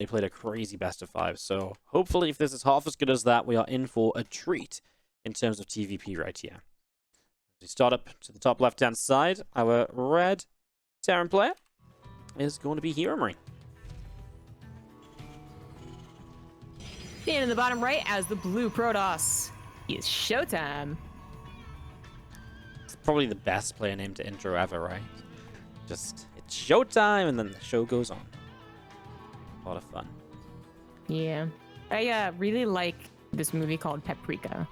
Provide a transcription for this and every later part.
played a crazy best of 5. So hopefully if this is half as good as that, we are in for a treat in terms of TvP right here. We start up to the top left-hand side. Our red Terran player is going to be HeroMarine. And in the bottom right as the blue Protoss is ShoWTimE. It's probably the best player name to intro ever, right? Just, it's ShoWTimE, and then the show goes on. A lot of fun. Yeah. I really like this movie called Paprika,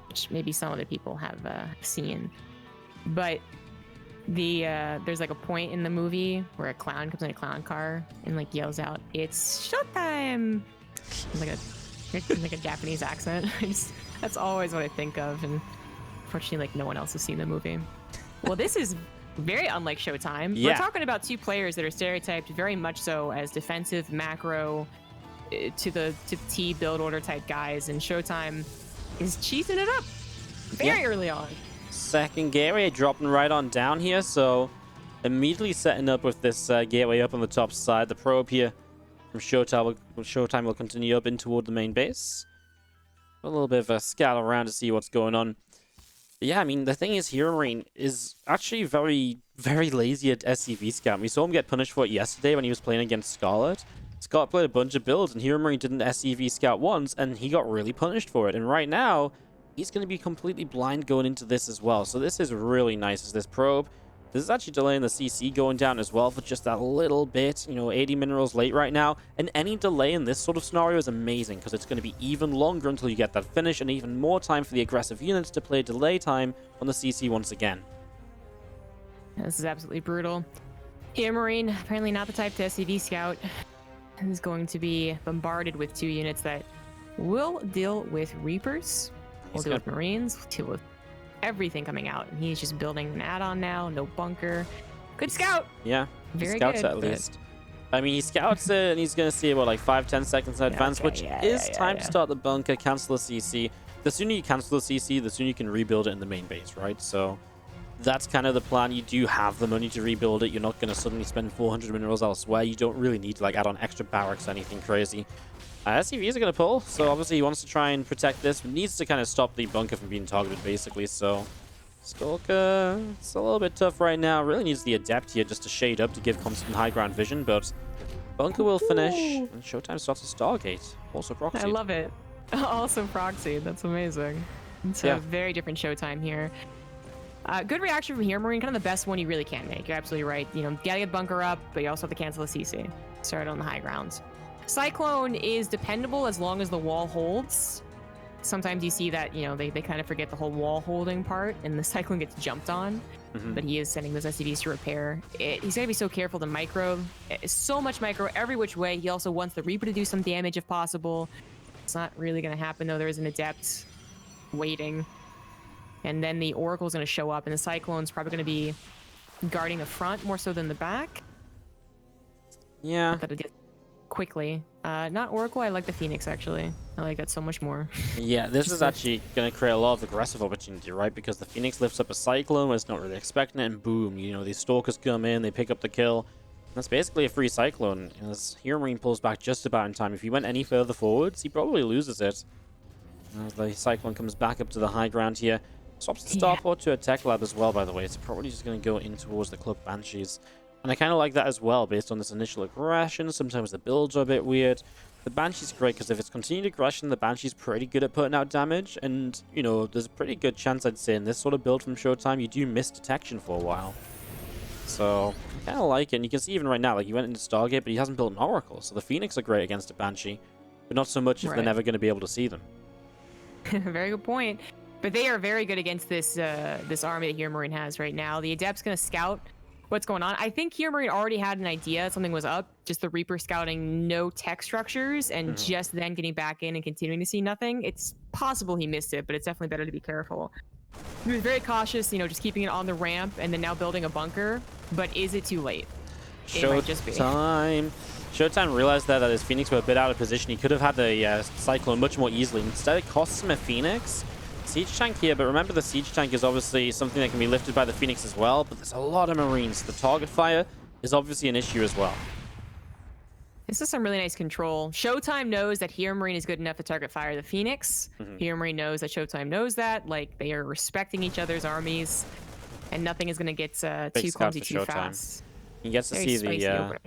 which maybe some other people have seen. But there's like a point in the movie where a clown comes in a clown car and like yells out, "It's ShoWTimE!" Like a Japanese accent. That's always what I think of, and unfortunately, like, no one else has seen the movie. Well, this is very unlike ShoWTimE. Yeah. We're talking about two players that are stereotyped very much so as defensive, macro, to the T build order type guys, and ShoWTimE is cheesing it up very early on. Second gateway dropping right on down here, so immediately setting up with this gateway up on the top side. The probe here from ShoWTimE will continue up in toward the main base. A little bit of a scout around to see what's going on. But yeah, I mean, the thing is, HeroMarine is actually very, very lazy at SCV scout. We saw him get punished for it yesterday when he was playing against Scarlet. Scarlet played a bunch of builds, and HeroMarine didn't SCV scout once, and he got really punished for it. And right now, he's going to be completely blind going into this as well. So this is really nice as this probe. This is actually delaying the CC going down as well for just that little bit. You know, 80 minerals late right now. And any delay in this sort of scenario is amazing because it's going to be even longer until you get that finish and even more time for the aggressive units to play delay time on the CC once again. This is absolutely brutal. HeroMarine, apparently not the type to SCV scout, is going to be bombarded with two units that will deal with Reapers, will deal with Marines, will deal with everything coming out, and he's just building an add-on now. No bunker. Good scout. Yeah, very he scouts good, at least. I mean, he scouts it, and he's going to see about like 5-10 seconds in advance, which is time to start the bunker, cancel the CC. The sooner you cancel the CC, the sooner you can rebuild it in the main base, right? So that's kind of the plan. You do have the money to rebuild it. You're not going to suddenly spend 400 minerals elsewhere. You don't really need to like add on extra barracks or anything crazy. SCVs are going to pull, so obviously he wants to try and protect this, but needs to kind of stop the bunker from being targeted, basically. So Stalker, it's a little bit tough right now. Really needs the Adept here just to shade up to give constant high ground vision, but bunker will finish, and ShoWTimE starts a Stargate. Also proxy. I love it. Also proxy. That's amazing. It's a very different ShoWTimE here. Good reaction from HeroMarine, kind of the best one you really can make. You're absolutely right. You know, gotta get bunker up, but you also have to cancel the CC. Start on the high grounds. Cyclone is dependable as long as the wall holds. Sometimes you see that, you know, they kind of forget the whole wall holding part, and the Cyclone gets jumped on. But he is sending those SCVs to repair. He's got to be so careful to micro. So much micro every which way. He also wants the Reaper to do some damage if possible. It's not really going to happen, though. There is an Adept waiting. And then the Oracle's going to show up, and the Cyclone's probably going to be guarding the front more so than the back. Yeah. Quickly. Not Oracle, I like the Phoenix, actually. I like that so much more. Yeah, this is actually going to create a lot of aggressive opportunity, right? Because the Phoenix lifts up a Cyclone when it's not really expecting it, and boom, you know, these Stalkers come in, they pick up the kill. That's basically a free Cyclone. As HeroMarine pulls back just about in time. If he went any further forwards, he probably loses it. As the Cyclone comes back up to the high ground here. Swaps the Starport to a Tech Lab as well, by the way. It's probably just going to go in towards the Club Banshees. And I kind of like that as well, based on this initial aggression. Sometimes the builds are a bit weird. The Banshee's great, because if it's continued aggression, the Banshee's pretty good at putting out damage. And, you know, there's a pretty good chance, I'd say, in this sort of build from ShoWTimE, you do miss detection for a while. So, I kind of like it. And you can see even right now, like, he went into Stargate, but he hasn't built an Oracle. So the Phoenix are great against a Banshee, but not so much if they're never going to be able to see them. Very good point. But they are very good against this this army that HeroMarine has right now. The Adept's going to scout what's going on. I think HeroMarine already had an idea something was up. Just the Reaper scouting no tech structures and just then getting back in and continuing to see nothing. It's possible he missed it, but it's definitely better to be careful. He was very cautious, you know, just keeping it on the ramp and then now building a bunker. But is it too late? It might just be. ShoWTimE realized that his Phoenix were a bit out of position. He could have had the Cyclone much more easily. Instead, it costs him a Phoenix. Siege tank here, but remember the siege tank is obviously something that can be lifted by the Phoenix as well, but there's a lot of Marines. The target fire is obviously an issue as well. This is some really nice control. ShoWTimE knows that HeroMarine is good enough to target fire the Phoenix. HeroMarine knows that ShoWTimE knows that. Like, they are respecting each other's armies, and nothing is going to get too clumsy too fast. He gets to Very see the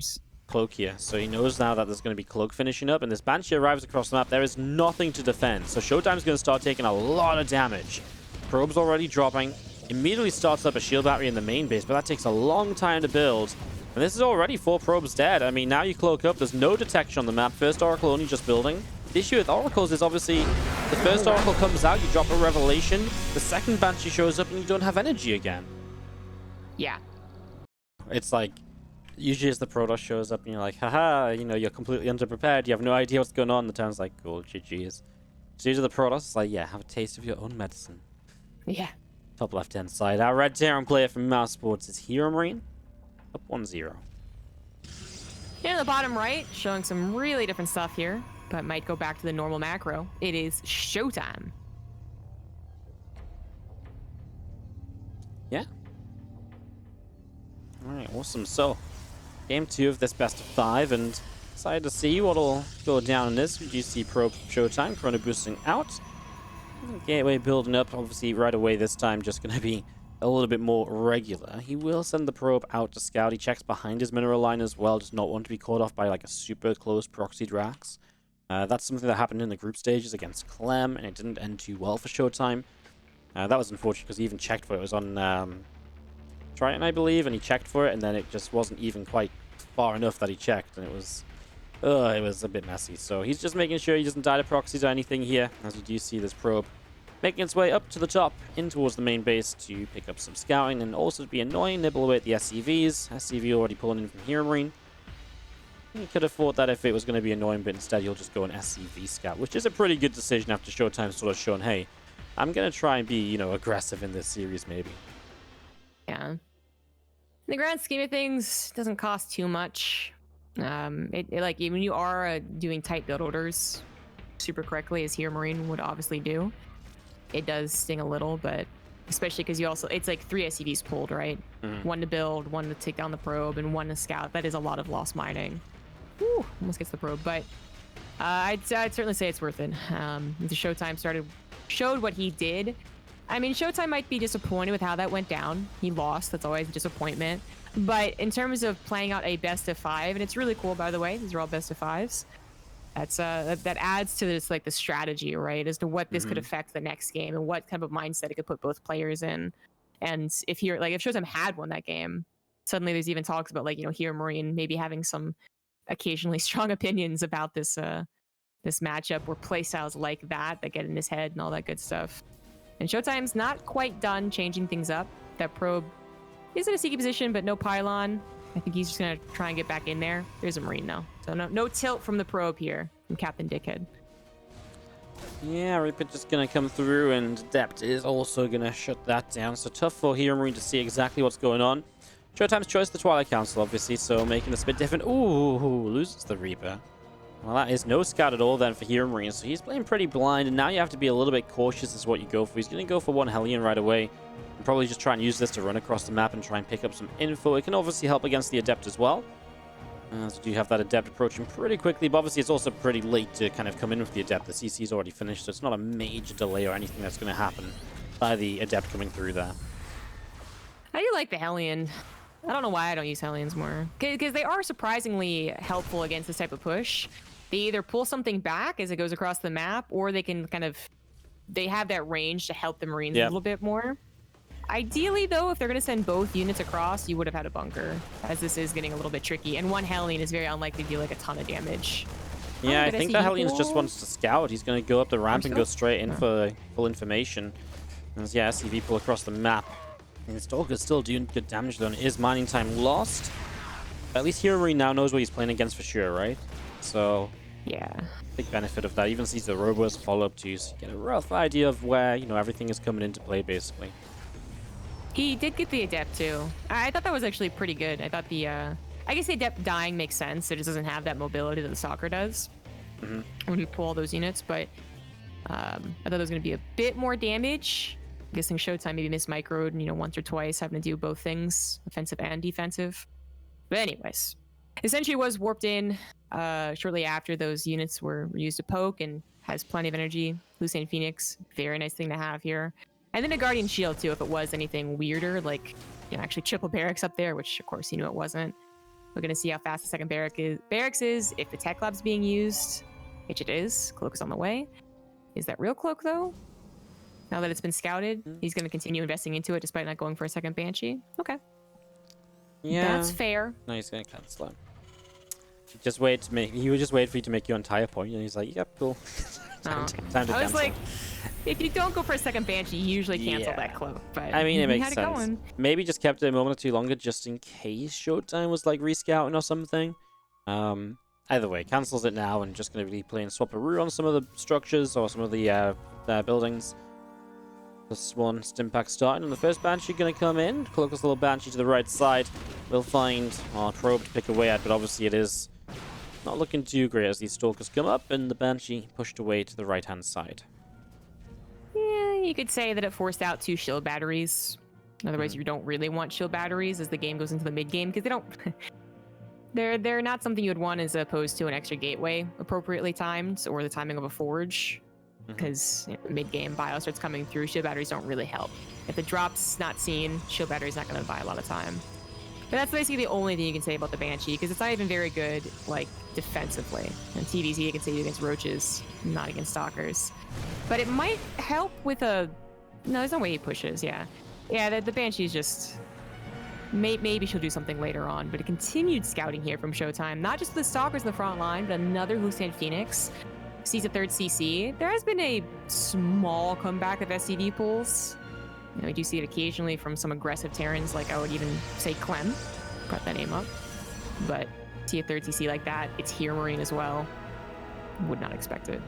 cloak here, so he knows now that there's going to be cloak finishing up, and this Banshee arrives across the map. There is nothing to defend, so ShoWTimE's going to start taking a lot of damage. Probe's already dropping. Immediately starts up a shield battery in the main base, but that takes a long time to build. And this is already 4 probes dead. I mean, now you cloak up. There's no detection on the map. First Oracle only just building. The issue with Oracles is obviously the first Oracle comes out, you drop a Revelation. The second Banshee shows up and you don't have energy again. Yeah. It's like, usually as the Protoss shows up and you're like, haha, you know, you're completely underprepared. You have no idea what's going on. The town's like, cool, GG's. So usually the Protoss is like, yeah, have a taste of your own medicine. Yeah. Top left-hand side. Our red Terran player from Mouse Sports is HeroMarine. Up 1-0. Here in the bottom right, showing some really different stuff here, but might go back to the normal macro. It is ShoWTimE. Yeah. Alright, awesome. So, game 2 of this best of 5, and excited to see what'll go down in this. We do see probe ShoWTimE, Chrono boosting out. Gateway building up, obviously right away this time, just going to be a little bit more regular. He will send the probe out to scout. He checks behind his mineral line as well, does not want to be caught off by like a super close proxy Drax. That's something that happened in the group stages against Clem, and it didn't end too well for ShoWTimE. That was unfortunate because he even checked for it. It was on Triton, I believe, and he checked for it, and then it just wasn't even quite far enough that he checked, and it was a bit messy. So he's just making sure he doesn't die to proxies or anything here, as you do see this probe making its way up to the top, in towards the main base to pick up some scouting, and also to be annoying, nibble away at the SCVs. SCV already pulling in from HeroMarine. He could have thought that if it was going to be annoying, but instead he'll just go an SCV scout, which is a pretty good decision after ShoWTimE sort of shown, hey, I'm going to try and be, you know, aggressive in this series, maybe. Yeah. In the grand scheme of things, it doesn't cost too much. Like, even you are doing tight build orders super correctly, as HeroMarine would obviously do, it does sting a little, but especially because you also, it's like 3 SCVs pulled, right? One to build, one to take down the probe, and one to scout. That is a lot of lost mining. Whew, almost gets the probe, but I'd certainly say it's worth it. The ShoWTimE showed what he did. I mean, ShoWTimE might be disappointed with how that went down. He lost. That's always a disappointment. But in terms of playing out a best of 5, and it's really cool, by the way, these are all best of 5s. That's that adds to this, like, the strategy, right, as to what this could affect the next game and what type of mindset it could put both players in. And if ShoWTimE had won that game, suddenly there's even talks about, like, you know, HeroMarine maybe having some occasionally strong opinions about this this matchup, or playstyles like that get in his head and all that good stuff. And ShoWTimE's not quite done changing things up. That probe is in a sneaky position, but no pylon. I think he's just going to try and get back in there. There's a Marine, though. So no tilt from the probe here from Captain Dickhead. Yeah, Reaper just going to come through, and Adept is also going to shut that down. So tough for HeroMarine to see exactly what's going on. ShoWTimE's choice, the Twilight Council, obviously, so making this a bit different. Ooh, loses the Reaper. Well, that is no scout at all then for HeroMarine, so he's playing pretty blind, and now you have to be a little bit cautious as to what you go for. He's going to go for one Hellion right away, and probably just try and use this to run across the map and try and pick up some info. It can obviously help against the Adept as well. So you have that Adept approaching pretty quickly, but obviously it's also pretty late to kind of come in with the Adept. The CC's already finished, so it's not a major delay or anything that's going to happen by the Adept coming through there. How do you like the Hellion? I don't know why I don't use Hellions more. Because they are surprisingly helpful against this type of push. They either pull something back as it goes across the map, or they can they have that range to help the Marines a little bit more. Ideally, though, if they're going to send both units across, you would have had a bunker, as this is getting a little bit tricky. And one Hellion is very unlikely to do like a ton of damage. Yeah, I think the Hellion just wants to scout. He's going to go up the ramp and go straight in for full information. And yeah, SCV pull across the map. And Stalker's still doing good damage, though, and it is mining time lost. But at least HeroMarine now knows what he's playing against for sure, right? So yeah, big benefit of that. Even sees the Robo's follow-up too, so you get a rough idea of where, you know, everything is coming into play, basically. He did get the Adept, too. I thought that was actually pretty good. I thought I guess the Adept dying makes sense. It just doesn't have that mobility that the Stalker does when you pull all those units, but I thought there was going to be a bit more damage. I'm guessing ShoWTimE maybe mismicroed, you know, once or twice, having to do both things, offensive and defensive. But anyways, essentially was warped in. shortly after those units were used to poke and has plenty of energy. Lucine Phoenix, very nice thing to have here. And then a Guardian Shield too, if it was anything weirder, like actually triple barracks up there, which of course you knew it wasn't. We're gonna see how fast the second barracks is, if the tech lab's being used, which it is. Cloak is on the way. Is that real cloak though? Now that it's been scouted, he's gonna continue investing into it despite not going for a second Banshee. Okay. Yeah. That's fair. No, he's gonna cancel it. Just wait to make. He would just wait for you to make your entire point, and he's like, "Yep, cool." time to I was cancel. like, if you don't go for a second Banshee, you usually cancel that cloak. But I mean, it makes had sense. It going. Maybe just kept it a moment or two longer, just in case ShoWTimE was like rescouting or something. Either way, cancels it now, and just gonna be playing Swapperoo on some of the structures or some of the buildings. This one Stimpack starting, and the first Banshee gonna come in. Cloak us a little Banshee to the right side. We'll find our probe to pick away at, but obviously it is not looking too great as these Stalkers come up and the Banshee pushed away to the right-hand side. Yeah, you could say that it forced out 2 shield batteries. Otherwise, you don't really want shield batteries as the game goes into the mid-game, because they don't... they're not something you would want as opposed to an extra gateway appropriately timed, or the timing of a forge. Because mid-game bio starts coming through, shield batteries don't really help. If the drop's not seen, shield battery's not going to buy a lot of time. But that's basically the only thing you can say about the Banshee, because it's not even very good, like, defensively. And TvZ, you can say against roaches, not against stalkers. But it might help with a... No, there's no way he pushes, yeah. Yeah, the Banshee's just... Maybe she'll do something later on, but a continued scouting here from ShoWTimE. Not just the stalkers in the front line, but another Lucine Phoenix. Sees a third CC. There has been a small comeback of SCV pulls. We do see it occasionally from some aggressive Terrans, like I would even say Clem. Brought that name up. But see a third CC like that, it's HeroMarine as well. Would not expect it.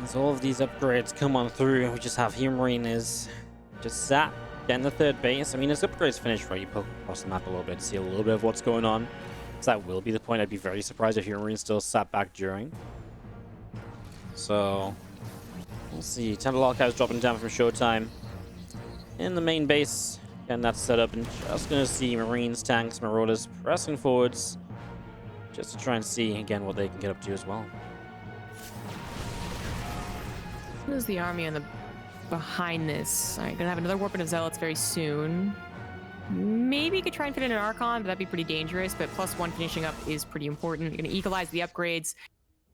As all of these upgrades come on through, we just have HeroMarine is just sat, getting the third base. I mean, as upgrades finish, right, you poke across the map a little bit to see a little bit of what's going on. So that will be the point. I'd be very surprised if HeroMarine still sat back during. So, we'll see. Temple Archives dropping down from ShoWTimE. In the main base, and that's set up, and just going to see Marines, tanks, Marauders pressing forwards. Just to try and see, again, what they can get up to as well. Who's the army on the behind this? All right, gonna have another Warping of Zealots very soon. Maybe you could try and fit in an Archon, but that'd be pretty dangerous. But +1 finishing up is pretty important. You're gonna equalize the upgrades.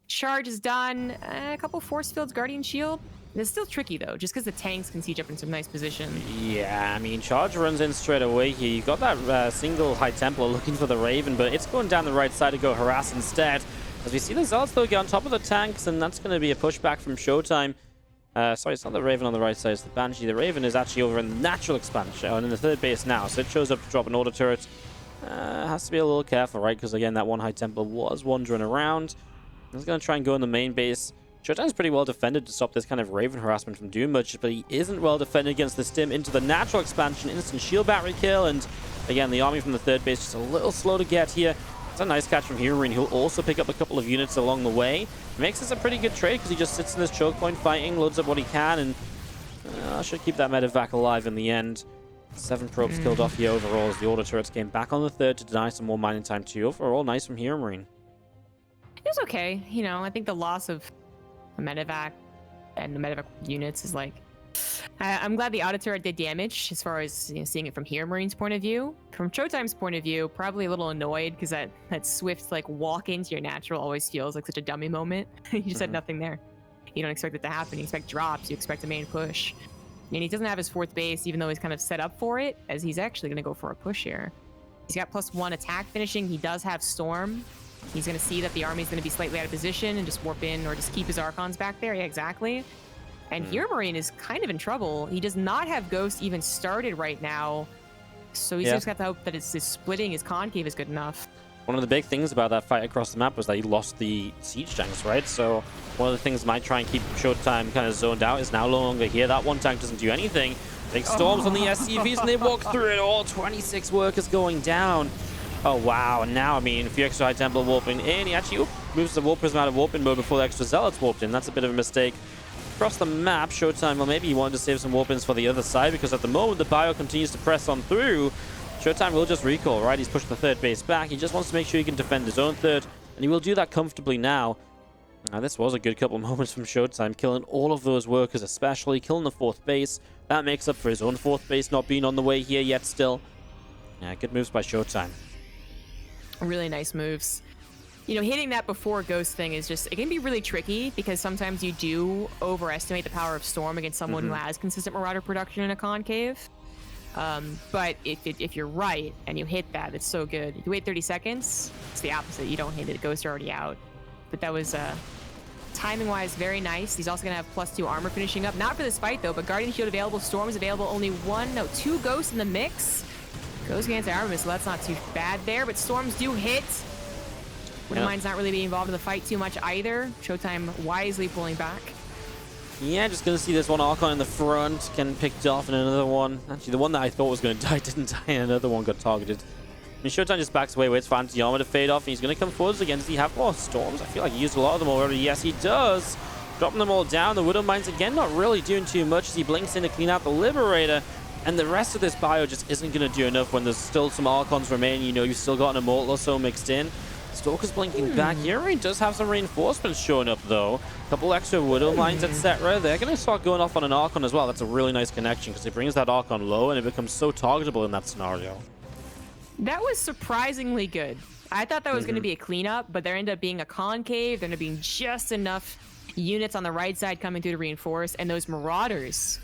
Charge is done. A couple Force Fields, Guardian Shield. It's still tricky though, just because the tanks can siege up in some nice position. Yeah, I mean, Charge runs in straight away here. You've got that single High Templar looking for the Raven, but it's going down the right side to go harass instead. As we see the Zealots though get on top of the tanks, and that's going to be a pushback from ShoWTimE. Sorry, it's not the Raven on the right side, it's the Banshee. The Raven is actually over in the natural expansion, and in the third base now, so it shows up to drop an auto turret. Has to be a little careful, right? Because again, that one High Templar was wandering around. He's going to try and go in the main base. ShoWTimE's pretty well defended to stop this kind of Raven harassment from doing much, but he isn't well defended against the Stim into the natural expansion. Instant shield battery kill, and again, the army from the third base just a little slow to get here. It's a nice catch from HeroMarine, who'll also pick up a couple of units along the way. Makes this a pretty good trade because he just sits in this choke point fighting, loads up what he can, and should keep that medevac alive in the end. 7 probes killed off here overall as the auto turrets came back on the third to deny some more mining time too. Overall, nice from HeroMarine. It was okay. You know, I think the loss of a medevac and the medevac units is like... I'm glad the auto turret did damage as far as seeing it from HeroMarine's point of view. From ShoWTimE's point of view, probably a little annoyed because that swift like walk into your natural always feels like such a dummy moment. You just had nothing there. You don't expect it to happen. You expect drops. You expect a main push. And he doesn't have his fourth base, even though he's kind of set up for it, as he's actually going to go for a push here. He's got +1 attack finishing. He does have Storm. He's going to see that the army's going to be slightly out of position and just warp in or just keep his Archons back there. Yeah, exactly. And HeroMarine is kind of in trouble. He does not have Ghost even started right now. So he's just got to hope that his splitting, his concave is good enough. One of the big things about that fight across the map was that he lost the siege tanks, right? So one of the things might try and keep ShoWTimE kind of zoned out is now no longer here. That one tank doesn't do anything. Big storms on the SCVs and they walk through it all. 26 workers going down. Oh, wow. And now, I mean, a few extra High Templar warping in. He actually moves the Warp Prism out of warping mode before the extra Zealots warped in. That's a bit of a mistake. Across the map, ShoWTimE, well, maybe he wanted to save some warpins for the other side because at the moment the bio continues to press on through. ShoWTimE will just recall, right? He's pushed the third base back. He just wants to make sure he can defend his own third, and he will do that comfortably now. Now, this was a good couple of moments from ShoWTimE, killing all of those workers, especially killing the fourth base. That makes up for his own fourth base not being on the way here yet still. Yeah, good moves by ShoWTimE. Really nice moves. You know, hitting that before Ghost thing is just, it can be really tricky because sometimes you do overestimate the power of Storm against someone who has consistent Marauder production in a concave. But if you're right and you hit that, it's so good. You wait 30 seconds, it's the opposite. You don't hit it. Ghosts are already out. But that was, timing-wise, very nice. He's also going to have +2 armor finishing up. Not for this fight, though, but Guardian Shield available. Storm is available. Only 2 Ghosts in the mix. Ghost against armor, so that's not too bad there. But Storms do hit. Widowmine's not really being involved in the fight too much either. ShoWTimE wisely pulling back. Yeah, just going to see this one Archon in the front, getting picked off, and another one. Actually, the one that I thought was going to die didn't die, and another one got targeted. I mean, ShoWTimE just backs away, waits for anti-armor to fade off, and he's going to come forwards again. Does he have more Storms? I feel like he used a lot of them already. Yes, he does. Dropping them all down. The Widowmine's again not really doing too much as he blinks in to clean out the Liberator. And the rest of this bio just isn't going to do enough when there's still some Archons remaining. You know, you've still got an Immortal or so mixed in. Stalker's blinking back. HeroMarine does have some reinforcements showing up, though. A couple extra Widow Mines, etc. They're going to start going off on an Archon as well. That's a really nice connection because it brings that Archon low and it becomes so targetable in that scenario. That was surprisingly good. I thought that was going to be a cleanup, but there ended up being a concave. There ended up being just enough units on the right side coming through to reinforce, and those Marauders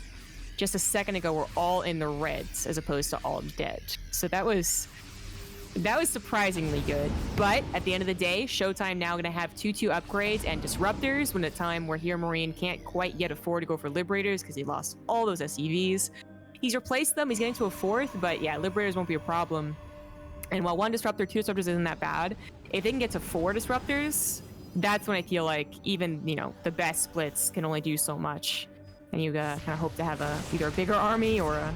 just a second ago were all in the reds as opposed to all dead. So that was surprisingly good. But at the end of the day, ShoWTimE now going to have 2/2 upgrades and disruptors when at a time where HeroMarine can't quite yet afford to go for Liberators because he lost all those SCVs. He's replaced them. He's getting to a 4th, but yeah, Liberators won't be a problem. And while 1 disruptor, 2 disruptors isn't that bad, if they can get to 4 disruptors, that's when I feel like even, you know, the best splits can only do so much. And you kind of hope to have either a bigger army or a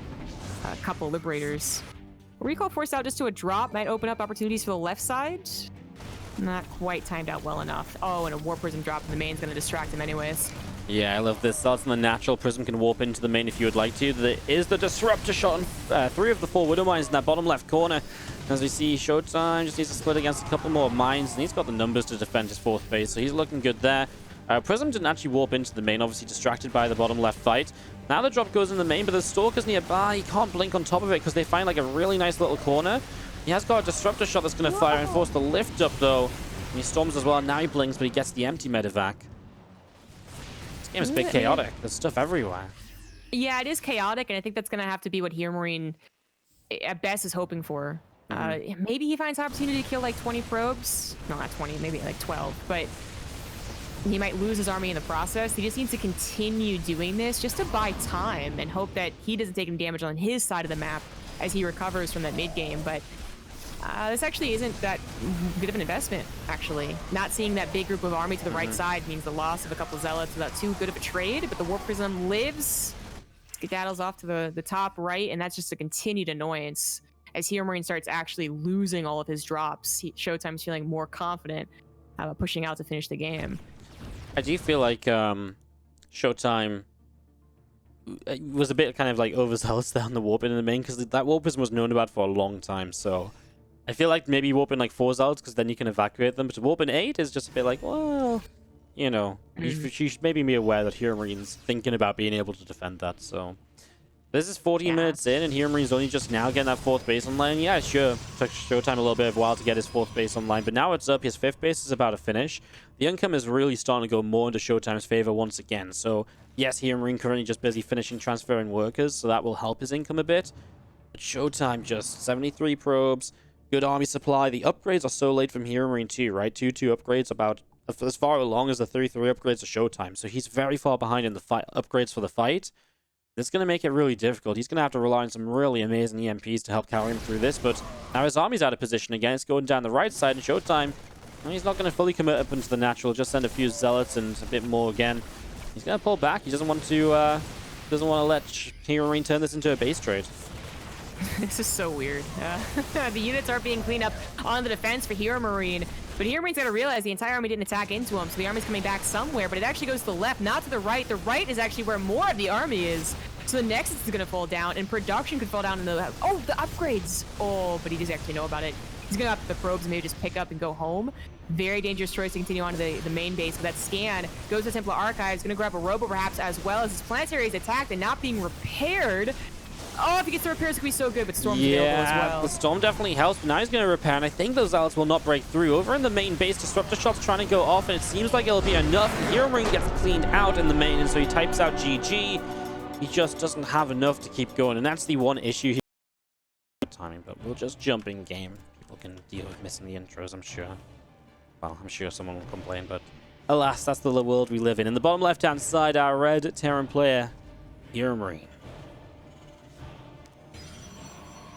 couple Liberators. Recall forced out just to a drop might open up opportunities for the left side. Not quite timed out well enough. Oh, and a Warp Prism drop in the main is going to distract him anyways. Yeah, I love this. Starts in the natural. Prism can warp into the main if you would like to. There is the Disruptor shot on 3 of the 4 Widow Mines in that bottom left corner. As we see, ShoWTimE just needs to split against a couple more mines, and he's got the numbers to defend his 4th base, so he's looking good there. Prism didn't actually warp into the main, obviously distracted by the bottom left fight. Now the drop goes in the main, but the Stalker's nearby. He can't blink on top of it because they find like a really nice little corner. He has got a Disruptor shot that's going to fire and force the lift up, though. And he storms as well. Now he blinks, but he gets the empty medevac. This game is a bit chaotic. There's stuff everywhere. Yeah, it is chaotic, and I think that's going to have to be what HeroMarine at best is hoping for. Maybe he finds an opportunity to kill like 20 probes. No, not 20, maybe like 12. But he might lose his army in the process. He just needs to continue doing this just to buy time and hope that he doesn't take any damage on his side of the map as he recovers from that mid game. But this actually isn't that good of an investment, actually. Not seeing that big group of army to the right side means the loss of a couple zealots without too good of a trade, but the Warp Prism lives, skedaddles off to the top right, and that's just a continued annoyance. As HeroMarine starts actually losing all of his drops, ShoWTimE's feeling more confident about pushing out to finish the game. I do feel like ShoWTimE was a bit kind of like overzealous down the warp in the main, because that warp prism was known about for a long time. So I feel like maybe warp in like 4 zealots because then you can evacuate them. But to warp in 8 is just a bit like, well, you know, you should maybe be aware that HeroMarine's thinking about being able to defend that. So this is 14 minutes in, and HeroMarine's only just now getting that 4th base online. Yeah, sure, took ShoWTimE a little bit of a while to get his 4th base online, but now it's up. His 5th base is about to finish. The income is really starting to go more into ShoWTimE's favor once again. So yes, HeroMarine currently just busy finishing transferring workers, so that will help his income a bit. But ShoWTimE just 73 probes, good army supply. The upgrades are so late from HeroMarine too, right? 2/2 upgrades about as far along as the 3/3 upgrades to ShoWTimE. So he's very far behind in the upgrades for the fight. It's going to make it really difficult. He's going to have to rely on some really amazing EMPs to help carry him through this, but now his army's out of position again. It's going down the right side, and ShoWTimE, well, he's not going to fully commit up into the natural, just send a few zealots and a bit more again. He's going to pull back. He doesn't want to let HeroMarine turn this into a base trade. This is so weird. The units are being cleaned up on the defense for HeroMarine, but HeroMarine's got to realize the entire army didn't attack into him, so the army's coming back somewhere, but it actually goes to the left, not to the right. The right is actually where more of the army is. So the Nexus is going to fall down, and production could fall down in the... Oh, the upgrades! Oh, but he doesn't actually know about it. He's going to have the probes and maybe just pick up and go home. Very dangerous choice to continue on to the main base, but that scan goes to Templar Archives, going to grab a robo perhaps, as well as his planetary is attacked and not being repaired. Oh, if he gets the repairs, it could be so good, but Storm's available as well. The Storm definitely helps, but now he's going to repair, and I think those Zealots will not break through. Over in the main base, Disruptor Shot's trying to go off, and it seems like it'll be enough. HeroMarine gets cleaned out in the main, and so he types out GG. He just doesn't have enough to keep going, and that's the one issue here. Timing, but we'll just jump in game. People can deal with missing the intros, I'm sure. Well, I'm sure someone will complain, but alas, that's the world we live in. In the bottom left-hand side, our red Terran player, HeroMarine.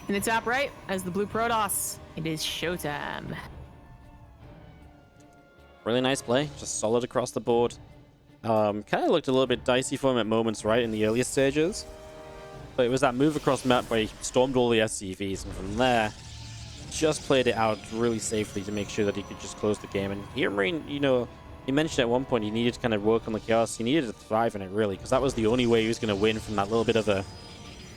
In the top right, as the blue Protoss, it is ShoWTimE. Really nice play, just solid across the board. Kind of looked a little bit dicey for him at moments, right, in the earlier stages. But it was that move across the map where he stormed all the SCVs, and from there, just played it out really safely to make sure that he could just close the game. And HeroMarine, you know, he mentioned at one point he needed to kind of work on the chaos. He needed to thrive in it, really, because that was the only way he was going to win from that little bit of a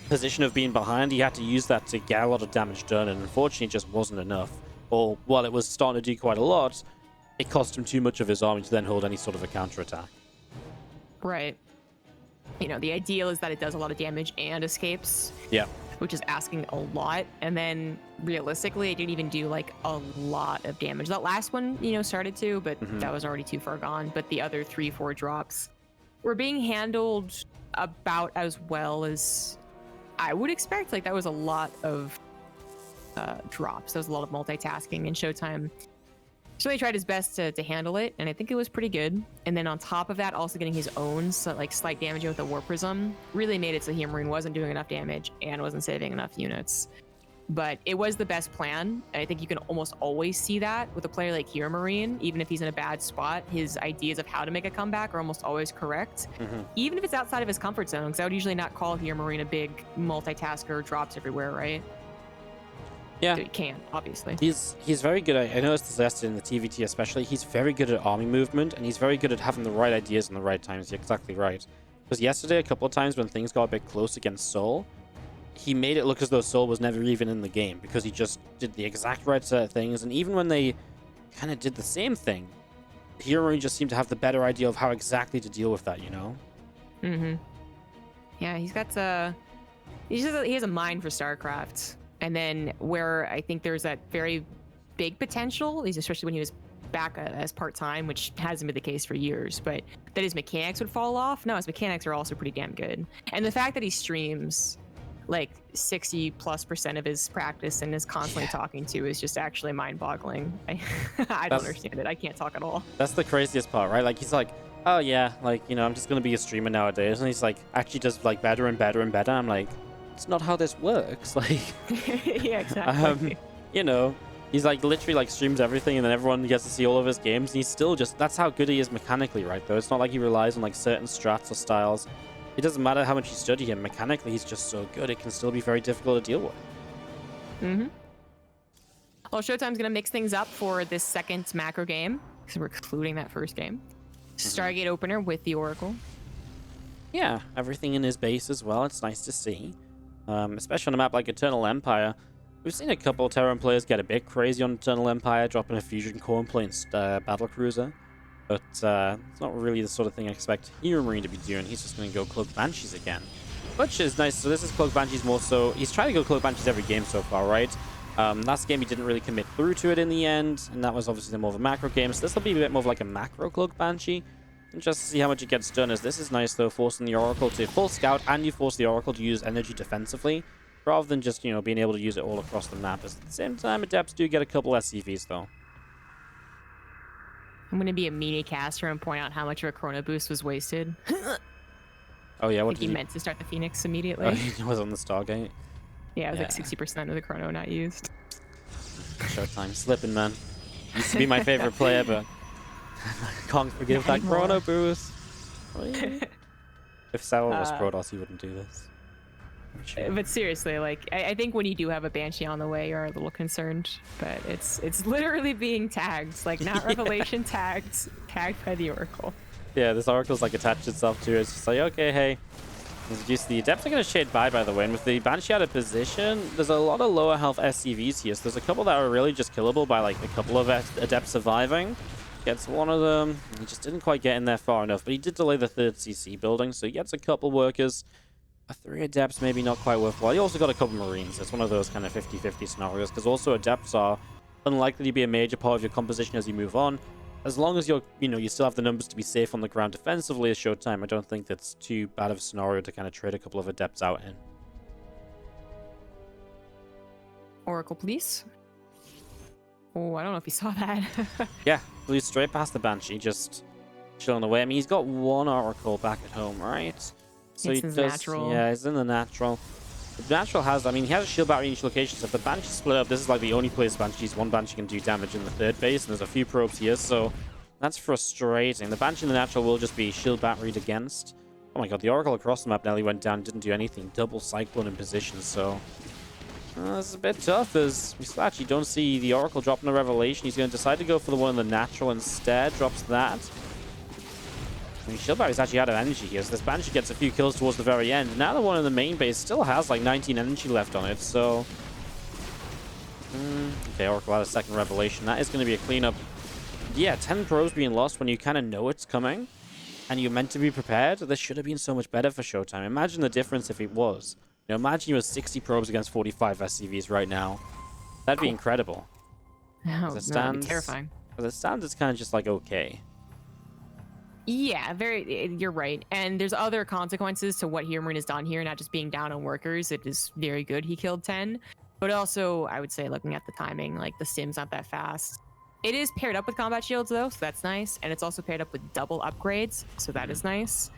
position of being behind. He had to use that to get a lot of damage done, and unfortunately it just wasn't enough. Or while it was starting to do quite a lot, it cost him too much of his army to then hold any sort of a counterattack. Right. You know, the ideal is that it does a lot of damage and escapes. Yeah. Which is asking a lot. And then realistically, it didn't even do like a lot of damage. That last one, you know, started to, but that was already too far gone. But the other 3-4 drops were being handled about as well as I would expect. Like, that was a lot of drops. There was a lot of multitasking, and ShoWTimE really tried his best to handle it, and I think it was pretty good. And then on top of that, also getting his own slight damage with the War Prism really made it so HeroMarine wasn't doing enough damage and wasn't saving enough units. But it was the best plan, and I think you can almost always see that with a player like HeroMarine. Even if he's in a bad spot, his ideas of how to make a comeback are almost always correct, even if it's outside of his comfort zone, because I would usually not call HeroMarine a big multitasker, drops everywhere, right? Yeah, so he can, obviously. He's very good at, I noticed this yesterday in the TvT especially, he's very good at army movement, and he's very good at having the right ideas in the right times. You're exactly right. Because yesterday, a couple of times when things got a bit close against Soul, he made it look as though Soul was never even in the game, because he just did the exact right set of things, and even when they kind of did the same thing, HeroMarine just seemed to have the better idea of how exactly to deal with that, you know? Yeah, he's got he has a mind for StarCraft. And then where I think there's that very big potential is especially when he was back as part-time, which hasn't been the case for years, but that his mechanics would fall off. No, his mechanics are also pretty damn good. And the fact that he streams like 60+% of his practice and is constantly talking to is just actually mind-boggling. I don't understand it. I can't talk at all. That's the craziest part, right? Like, he's like, oh yeah, like, you know, I'm just gonna be a streamer nowadays, and he's like actually does like better and better and better. I'm like, it's not how this works. Like, yeah, exactly. you know, he's like literally like streams everything, and then everyone gets to see all of his games, and he's still just, that's how good he is mechanically, right? Though it's not like he relies on like certain strats or styles. It doesn't matter how much you study him, mechanically he's just so good, it can still be very difficult to deal with. Well, ShoWTimE's gonna mix things up for this second macro game, because we're excluding that first game. Stargate opener with the Oracle. Yeah, everything in his base as well. It's nice to see. Especially on a map like Eternal Empire. We've seen a couple of Terran players get a bit crazy on Eternal Empire, dropping a Fusion Core and playing Battlecruiser. But it's not really the sort of thing I expect HeroMarine to be doing. He's just going to go Cloak Banshees again. Which is nice. So this is Cloak Banshees more so. He's trying to go Cloak Banshees every game so far, right? Last game he didn't really commit through to it in the end, and that was obviously more of a macro game. So this will be a bit more of like a macro Cloak Banshee. And just to see how much it gets done, as this is nice though, forcing the Oracle to full scout, and you force the Oracle to use energy defensively, rather than just, you know, being able to use it all across the map. At the same time, Adepts do get a couple SCVs though. I'm going to be a meanie caster and point out how much of a Chrono Boost was wasted. Oh yeah, what did he meant to start the Phoenix immediately. Oh, he was on the Stargate. Yeah, it was like 60% of the Chrono not used. ShoWTimE slipping, man. Used to be my favorite player, but I can't forgive that Chrono Boost. If Sauer was Protoss, he wouldn't do this. Sure. But seriously, like, I think when you do have a Banshee on the way, you're a little concerned. But it's literally being tagged, like not Revelation tagged by the Oracle. Yeah, this Oracle's like attached itself to it. It's just like, okay, hey, As you see, the Adepts are going to shade by the way, and with the Banshee out of position, there's a lot of lower health SCVs here, so there's a couple that are really just killable by like a couple of Adepts surviving. Gets one of them. He just didn't quite get in there far enough, but he did delay the third CC building, so he gets a couple workers. 3 Adepts maybe not quite worthwhile. You also got a couple Marines. It's one of those kind of 50-50 scenarios, because also Adepts are unlikely to be a major part of your composition as you move on. As long as you still have the numbers to be safe on the ground defensively as ShoWTimE, I don't think that's too bad of a scenario to kind of trade a couple of Adepts out in. Oracle, please. Oh, I don't know if you saw that. Yeah, flew straight past the Banshee, just chilling away. I mean, he's got one Oracle back at home, right? So it's he does, natural. yeah, he's in the natural. The natural has, I mean, he has a shield battery in each location, so if the Banshee split up, this is like the only place Banshees, one Banshee can do damage in the third base, and there's a few probes here, so that's frustrating. The Banshee in the natural will just be shield batteried against. Oh my god, the Oracle across the map nearly went down, didn't do anything. Double Cyclone in position, so this is a bit tough, as we still actually don't see the Oracle dropping a Revelation. He's going to decide to go for the one in the natural instead, drops that. I mean, Shield Battery's actually out of energy here, so this Banshee gets a few kills towards the very end. Now the one in the main base still has like 19 energy left on it, so... Okay, Oracle had a second Revelation. That is going to be a cleanup. Yeah, 10 probes being lost when you kind of know it's coming, and you're meant to be prepared. This should have been so much better for ShoWTimE. Imagine the difference if it was. You know, imagine you had 60 probes against 45 SCVs right now. That'd be incredible. Oh, that'd be terrifying. As it stands, it's kind of just like okay. Yeah, you're right. And there's other consequences to what HeroMarine has done here, not just being down on workers. It is very good he killed 10. But also, I would say, looking at the timing, like the stim's not that fast. It is paired up with combat shields, though, so that's nice. And it's also paired up with double upgrades, so that is nice.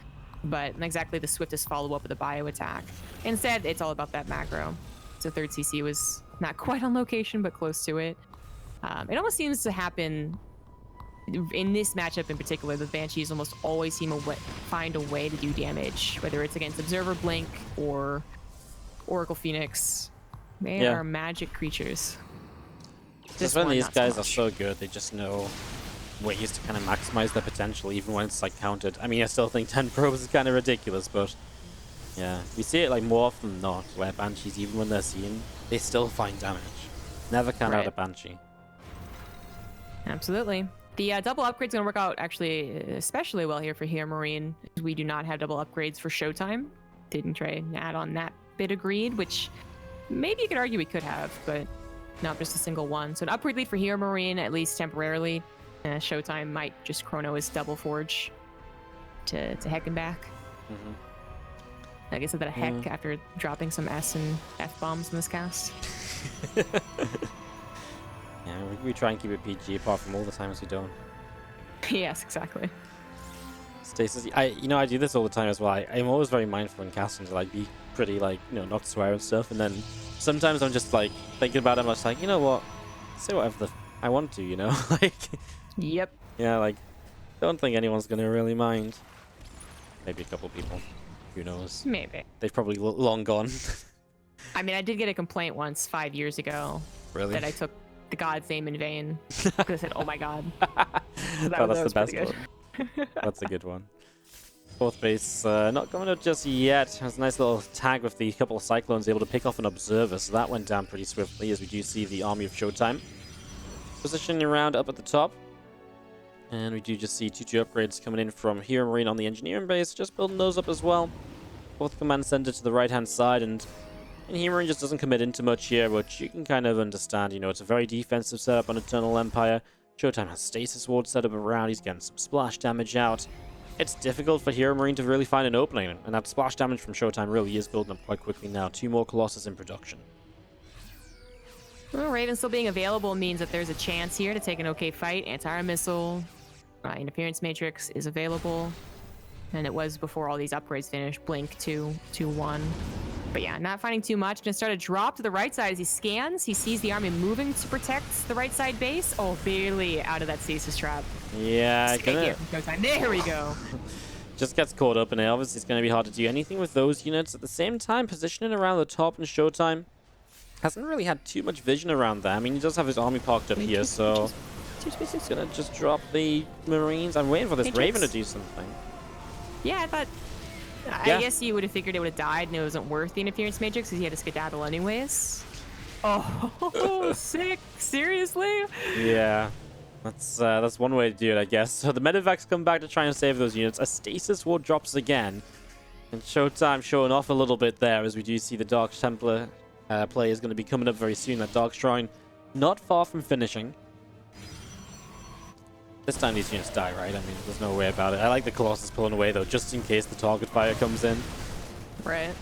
But not exactly the swiftest follow-up with a bio attack. Instead, it's all about that macro. So third CC was not quite on location, but close to it. It almost seems to happen... In this matchup in particular, the Banshees almost always seem to find a way to do damage, whether it's against Observer Blink or Oracle Phoenix. They are magic creatures. Just when these guys are so good, they just know ways to kind of maximize their potential, even when it's like counted. I mean, I still think 10 probes is kind of ridiculous, but yeah, we see it like more often than not, where Banshees, even when they're seen, they still find damage. Never count out a Banshee. Absolutely. The double upgrade's going to work out actually especially well here for HeroMarine. We do not have double upgrades for ShoWTimE. Didn't try an add on that bit agreed, which maybe you could argue we could have, but not just a single one. So an upgrade lead for HeroMarine, at least temporarily. ShoWTimE might just chrono his double forge to heck and back. I guess I said that a heck after dropping some S and F bombs in this cast. Yeah, we try and keep it PG apart from all the times we don't. Yes, exactly. Stasis, I do this all the time as well. I'm always very mindful in casting to like be pretty like, not swear and stuff, and then sometimes I'm just like thinking about it, I'm just like, you know what? Say whatever I want to, like. Yep. Yeah, like, don't think anyone's gonna really mind. Maybe a couple people. Who knows? Maybe. They've probably long gone. I mean, I did get a complaint once 5 years ago. Really? That I took the god's name in vain. Because I said, oh my god. So that's the best one. That's a good one. Fourth base, not coming up just yet. Has a nice little tag with the couple of Cyclones able to pick off an Observer, so that went down pretty swiftly, as we do see the army of ShoWTimE positioning around up at the top. And we do just see 2 upgrades coming in from HeroMarine on the engineering base, just building those up as well. Fourth command center to the right-hand side, and HeroMarine just doesn't commit into much here, which you can kind of understand. It's a very defensive setup on Eternal Empire. ShoWTimE has Stasis Ward set up around. He's getting some splash damage out. It's difficult for HeroMarine to really find an opening, and that splash damage from ShoWTimE really is building up quite quickly now. 2 more Colossus in production. Well, Raven still being available means that there's a chance here to take an okay fight. Anti-air missile, interference matrix is available, and it was before all these upgrades finished. Blink 2-1. But yeah, not finding too much. Gonna start a drop to the right side as he scans. He sees the army moving to protect the right side base. Oh, barely out of that stasis trap. Yeah, there we go. Just gets caught up in it. Obviously, it's going to be hard to do anything with those units. At the same time, positioning around the top in ShoWTimE hasn't really had too much vision around that. I mean, he does have his army parked up here, so he's going to just drop the Marines. I'm waiting for this Raven to do something. Yeah, I thought I guess you would have figured it would have died and it wasn't worth the interference matrix because he had to skedaddle anyways. Oh, sick. Seriously? Yeah. That's one way to do it, I guess. So the medevacs come back to try and save those units. A stasis ward drops again. And ShoWTimE showing off a little bit there as we do see the Dark Templar play is going to be coming up very soon. That Dark Shrine not far from finishing. This time these units die, right? I mean, there's no way about it. I like the Colossus pulling away, though, just in case the target fire comes in. Right.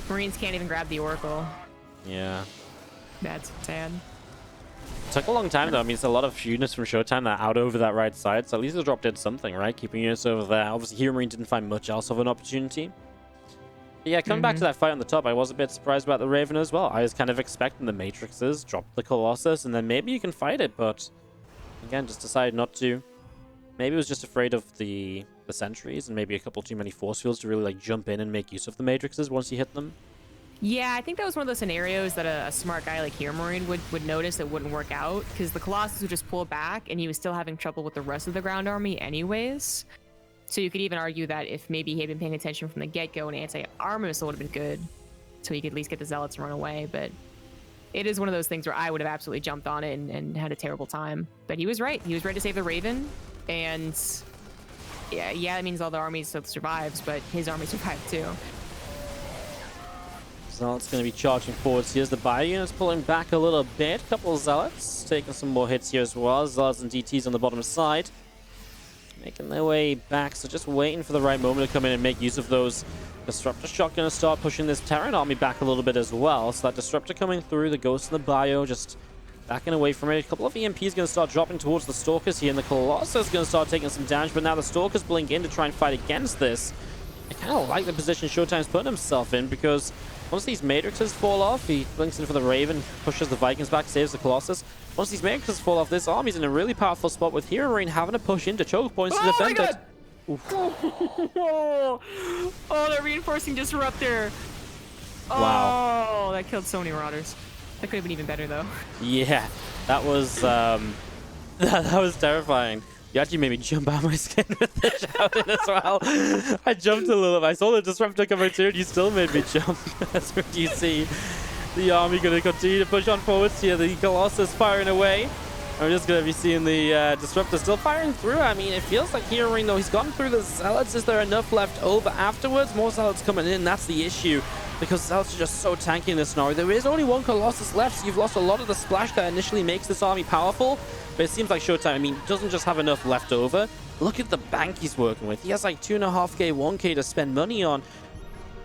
Marines can't even grab the Oracle. Yeah. That's sad. Took a long time, though. I mean, it's a lot of units from ShoWTimE that are out over that right side, so at least they dropped in something, right? Keeping units over there. Obviously, HeroMarine didn't find much else of an opportunity. But yeah, coming back to that fight on the top, I was a bit surprised about the Raven as well. I was kind of expecting the Matrixes, drop the Colossus, and then maybe you can fight it, but again, just decided not to. Maybe it was just afraid of the sentries and maybe a couple too many force fields to really like jump in and make use of the Matrixes once you hit them. Yeah, I think that was one of those scenarios that a smart guy like HeroMarine would notice that wouldn't work out because the Colossus would just pull back and he was still having trouble with the rest of the ground army anyways. So you could even argue that if maybe he had been paying attention from the get-go, an anti-armor missile would have been good so he could at least get the Zealots and run away. But it is one of those things where I would have absolutely jumped on it and had a terrible time. But he was right. He was ready to save the Raven. And yeah, it means all the army still survives, but his army survived too. Zealots going to be charging forwards. Here's the bio units pulling back a little bit. Couple of Zealots taking some more hits here as well. Zealots and DTs on the bottom side. Making their way back, so just waiting for the right moment to come in and make use of those. Disruptor shot going to start pushing this Terran army back a little bit as well. So that Disruptor coming through, the Ghost in the bio just backing away from it. A couple of EMPs going to start dropping towards the Stalkers here, and the Colossus is going to start taking some damage, but now the Stalkers blink in to try and fight against this. I kind of like the position ShoWTimE's putting himself in, because once these Matrixes fall off, he blinks in for the Raven, pushes the Vikings back, saves the Colossus. Once these Matrixes fall off, this army's in a really powerful spot with HeroMarine having to push into choke points to defend it. Oh, they're reinforcing Disruptor. Wow. Oh, that killed so many Marauders. That could have been even better, though. Yeah, that was that was terrifying. You actually made me jump out of my skin with the shouting as well. I jumped a little bit. I saw the Disruptor coming through, and you still made me jump. That's what you see. The army going to continue to push on forwards here. The Colossus firing away. I'm just going to be seeing the Disruptor still firing through. I mean, it feels like HeroMarine, though, he's gone through the Zealots. Is there enough left over afterwards? More Zealots coming in. That's the issue, because Zealots are just so tanky in this scenario. There is only one Colossus left, so you've lost a lot of the splash that initially makes this army powerful. But it seems like ShoWTimE, I mean, doesn't just have enough left over. Look at the bank he's working with. He has like 2.5k, 1k to spend money on.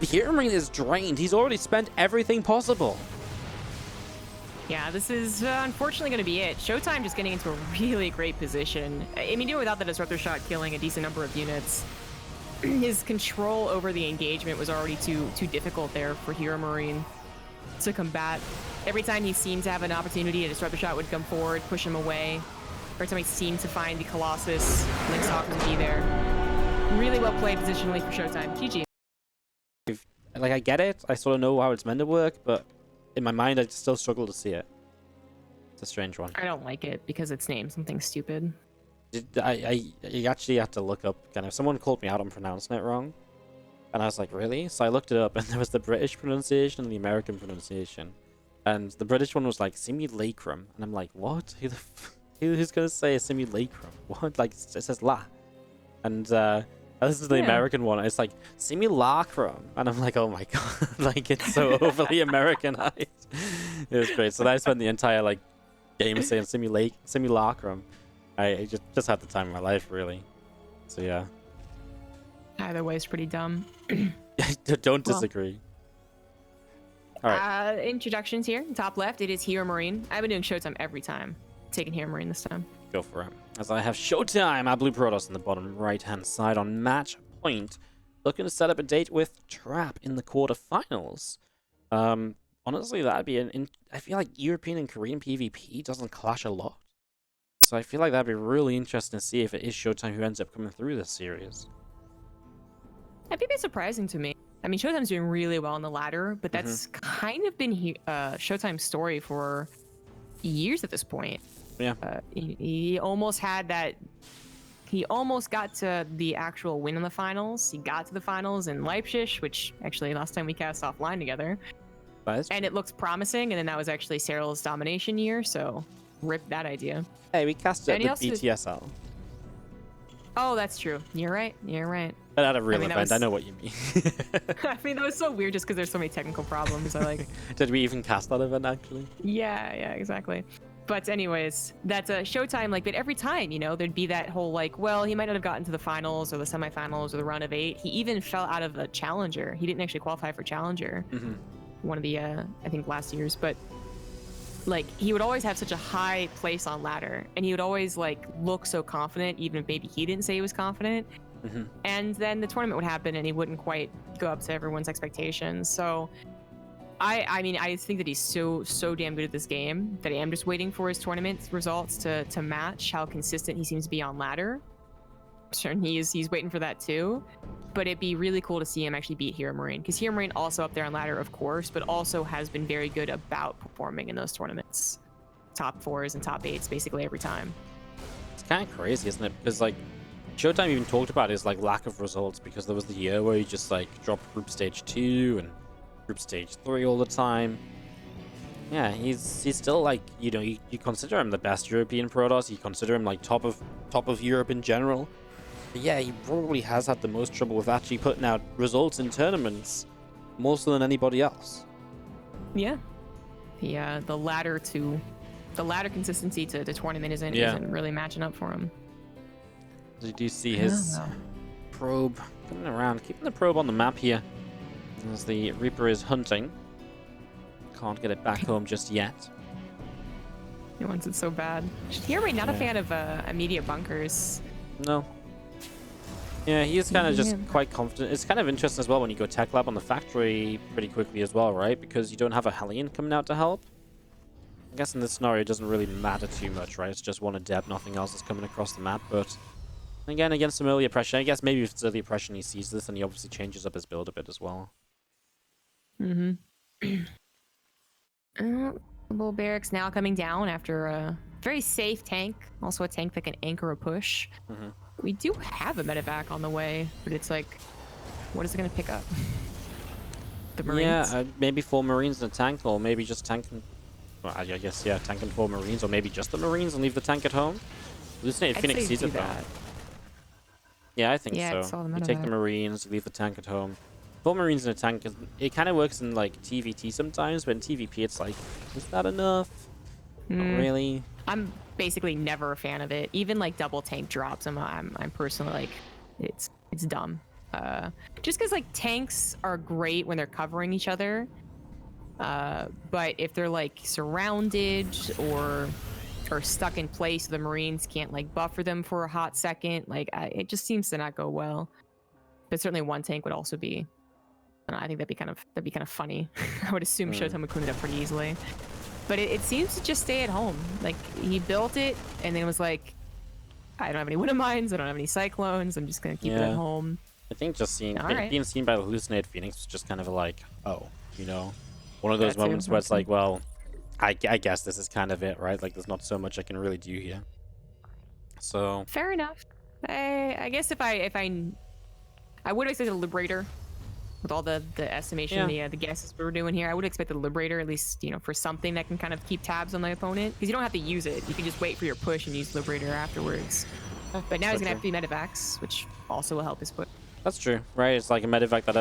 HeroMarine is drained. He's already spent everything possible. Yeah, this is unfortunately going to be it. ShoWTimE just getting into a really great position. I mean, even without the Disruptor shot killing a decent number of units, his control over the engagement was already too difficult there for HeroMarine to combat. Every time he seemed to have an opportunity, a Disruptor shot would come forward, push him away. Every time he seemed to find the Colossus, Link's Hawk would be there. Really well played positionally for ShoWTimE. GG. Like, I get it. I sort of know how it's meant to work, but in my mind, I still struggle to see it. It's a strange one. I don't like it because it's named something stupid. I actually had to look up, kind of, someone called me out on pronouncing it wrong. And I was like, really? So I looked it up, and there was the British pronunciation and the American pronunciation. And the British one was like simulacrum. And I'm like, what? Who's going to say a simulacrum? What? Like, it says la. And I listened to the American one, and it's like simulacrum. And I'm like, oh my god. Like, it's so overly Americanized. It was great. So I spent the entire, like, game saying simulacrum. I just had the time of my life, really. So, yeah. Either way is pretty dumb. Don't disagree. All right. Introductions here. Top left, it is HeroMarine. I've been doing ShoWTimE every time. Taking HeroMarine this time. Go for it. As I have ShoWTimE, our blue Protoss in the bottom right-hand side on match point. Looking to set up a date with Trap in the quarterfinals. Honestly, that'd be I feel like European and Korean PvP doesn't clash a lot. So I feel like that'd be really interesting to see if it is ShoWTimE who ends up coming through this series. That'd be a bit surprising to me. I mean, ShoWTimE's doing really well on the ladder, but that's kind of been ShoWTimE's story for years at this point. Yeah. He almost had that He almost got to the actual win in the finals. He got to the finals in Leipzig, which actually last time we cast offline together. And it looks promising, and then that was actually Cyril's domination year, so rip that idea. Hey, we cast it at the also... BTSL. Oh, that's true. You're right. You're right. But at a real event, I know what you mean. I mean, that was so weird just because there's so many technical problems. I like. Did we even cast that event, actually? Yeah, exactly. But anyways, that's a ShoWTimE, like, but every time, you know, there'd be that whole, like, well, he might not have gotten to the finals or the semifinals or the round of 8. He even fell out of a challenger. He didn't actually qualify for challenger. One of the, I think, last year's. But, like, he would always have such a high place on ladder. And he would always, like, look so confident, even if maybe he didn't say he was confident. And then the tournament would happen and he wouldn't quite go up to everyone's expectations. So... I mean, I think that he's so damn good at this game that I am just waiting for his tournament results to match how consistent he seems to be on ladder. Sure, he's waiting for that too. But it'd be really cool to see him actually beat HeroMarine, because HeroMarine also up there on ladder, of course, but also has been very good about performing in those tournaments. Top 4s and top 8s basically every time. It's kind of crazy, isn't it? Because, like, ShoWTimE even talked about his, like, lack of results, because there was the year where he just, like, dropped group stage 2 and group stage 3 all the time. Yeah, he's still, like, you know, you consider him the best European Protoss. You consider him like top of Europe in general. But yeah, he probably has had the most trouble with actually putting out results in tournaments, more so than anybody else. Yeah, the ladder consistency to tournament isn't really matching up for him. You do see his probe coming around, keeping the probe on the map here. As the Reaper is hunting. Can't get it back home just yet. He wants it so bad. HeroMarine not a fan of immediate bunkers. No. Yeah, he is kind of just quite confident. It's kind of interesting as well when you go tech lab on the factory pretty quickly as well, right? Because you don't have a Hellion coming out to help. I guess in this scenario it doesn't really matter too much, right? It's just one adept, nothing else is coming across the map. But again, against some earlier pressure, I guess maybe if it's earlier pressure and he sees this, and he obviously changes up his build a bit as well. Little barracks now coming down after a very safe tank. Also a tank that can anchor a push. We do have a medevac on the way, but it's like, what is it going to pick up? The Marines? Yeah, maybe 4 Marines and a tank, or maybe just tank and... Well, I guess, yeah, tank and 4 Marines, or maybe just the Marines and leave the tank at home. Hallucinated Phoenix sees it, though. Yeah, I think so. You take the Marines, leave the tank at home. 4 Marines in a tank, it kind of works in, like, TvT sometimes, but in TvP it's like, is that enough? Not really. I'm basically never a fan of it. Even, like, double tank drops, I'm personally like, it's dumb. Just because, like, tanks are great when they're covering each other, but if they're, like, surrounded or stuck in place, the Marines can't, like, buffer them for a hot second. Like, it just seems to not go well. But certainly one tank would also be... I think that'd be kind of funny. I would assume ShoWTimE would clean it up pretty easily. But it seems to just stay at home. Like, he built it and then was like, I don't have any wind mines, I don't have any cyclones, I'm just gonna keep it at home. I think just being seen by the hallucinated Phoenix was just kind of like, oh, you know, one of those moments where it's like, well, I guess this is kind of it, right? Like, there's not so much I can really do here. So fair enough. I guess if I would expect a Liberator. With all the estimation, the guesses we were doing here, I would expect the Liberator, at least, you know, for something that can kind of keep tabs on the opponent. Because you don't have to use it. You can just wait for your push and use Liberator afterwards. But now he's going to have to be medevacs, which also will help his push. That's true, right? It's like a medevac that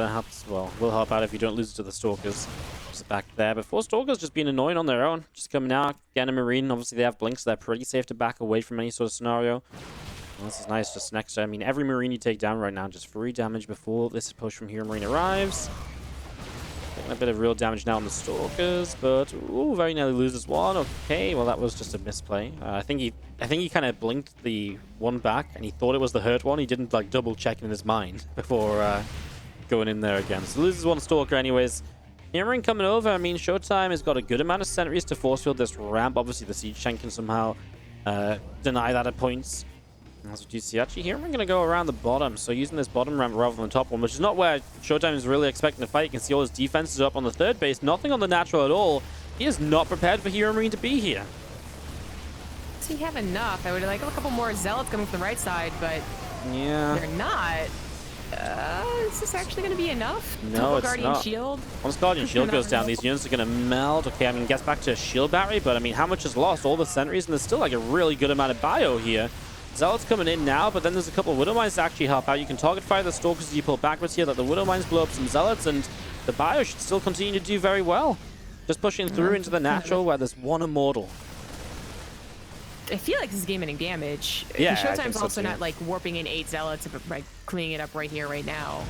will help out if you don't lose it to the Stalkers. Just back there. But 4 Stalkers just being annoying on their own. Just coming out, getting a Marine. Obviously, they have blinks, so they're pretty safe to back away from any sort of scenario. Well, this is nice just next to, I mean, every Marine you take down right now, just 3 damage before this push from HeroMarine arrives. Taking a bit of real damage now on the Stalkers, but ooh, very nearly loses one. Okay, well that was just a misplay. I think he kind of blinked the one back, and he thought it was the hurt one. He didn't like double check in his mind before going in there again. So loses one Stalker anyways. HeroMarine coming over. I mean, ShoWTimE has got a good amount of sentries to force field this ramp. Obviously, the siege tank can somehow deny that at points. As you see, actually, here we're going to go around the bottom. So using this bottom ramp rather than the top one, which is not where ShoWTimE is really expecting to fight. You can see all his defenses up on the 3rd base. Nothing on the natural at all. He is not prepared for HeroMarine to be here. actually have enough. I would like a couple more zealots coming from the right side, but yeah, they're not. Is this actually going to be enough? No, it's Guardian not. Shield. Once Guardian Shield goes down, these units are going to melt. Okay, I mean, gets back to a shield battery, but I mean, how much is lost? All the sentries, and there's still like a really good amount of bio here. Zealots coming in now, but then there's a couple of Widow Mines to actually help out. You can target fire the Stalkers as you pull backwards here, let the Widow Mines blow up some Zealots, and the bio should still continue to do very well. Just pushing through into the natural where there's one Immortal. I feel like this is game-ending damage. Yeah, ShoWTimE's also not like warping in 8 zealots, but like cleaning it up right here, right now.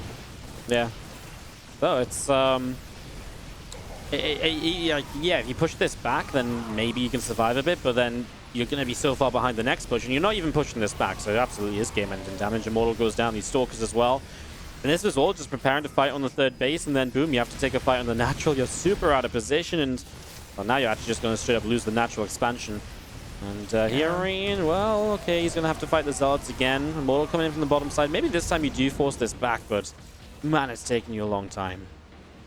Yeah. So it's yeah, if you push this back, then maybe you can survive a bit, but then you're going to be so far behind the next push, and you're not even pushing this back, so it absolutely is game-ending damage. Immortal goes down, these Stalkers as well. And this was all just preparing to fight on the third base, and then boom, you have to take a fight on the natural. You're super out of position, and well, now you're actually just going to straight up lose the natural expansion. And HeroMarine, well, okay, he's going to have to fight the Zealots again. Immortal coming in from the bottom side. Maybe this time you do force this back, but man, it's taking you a long time.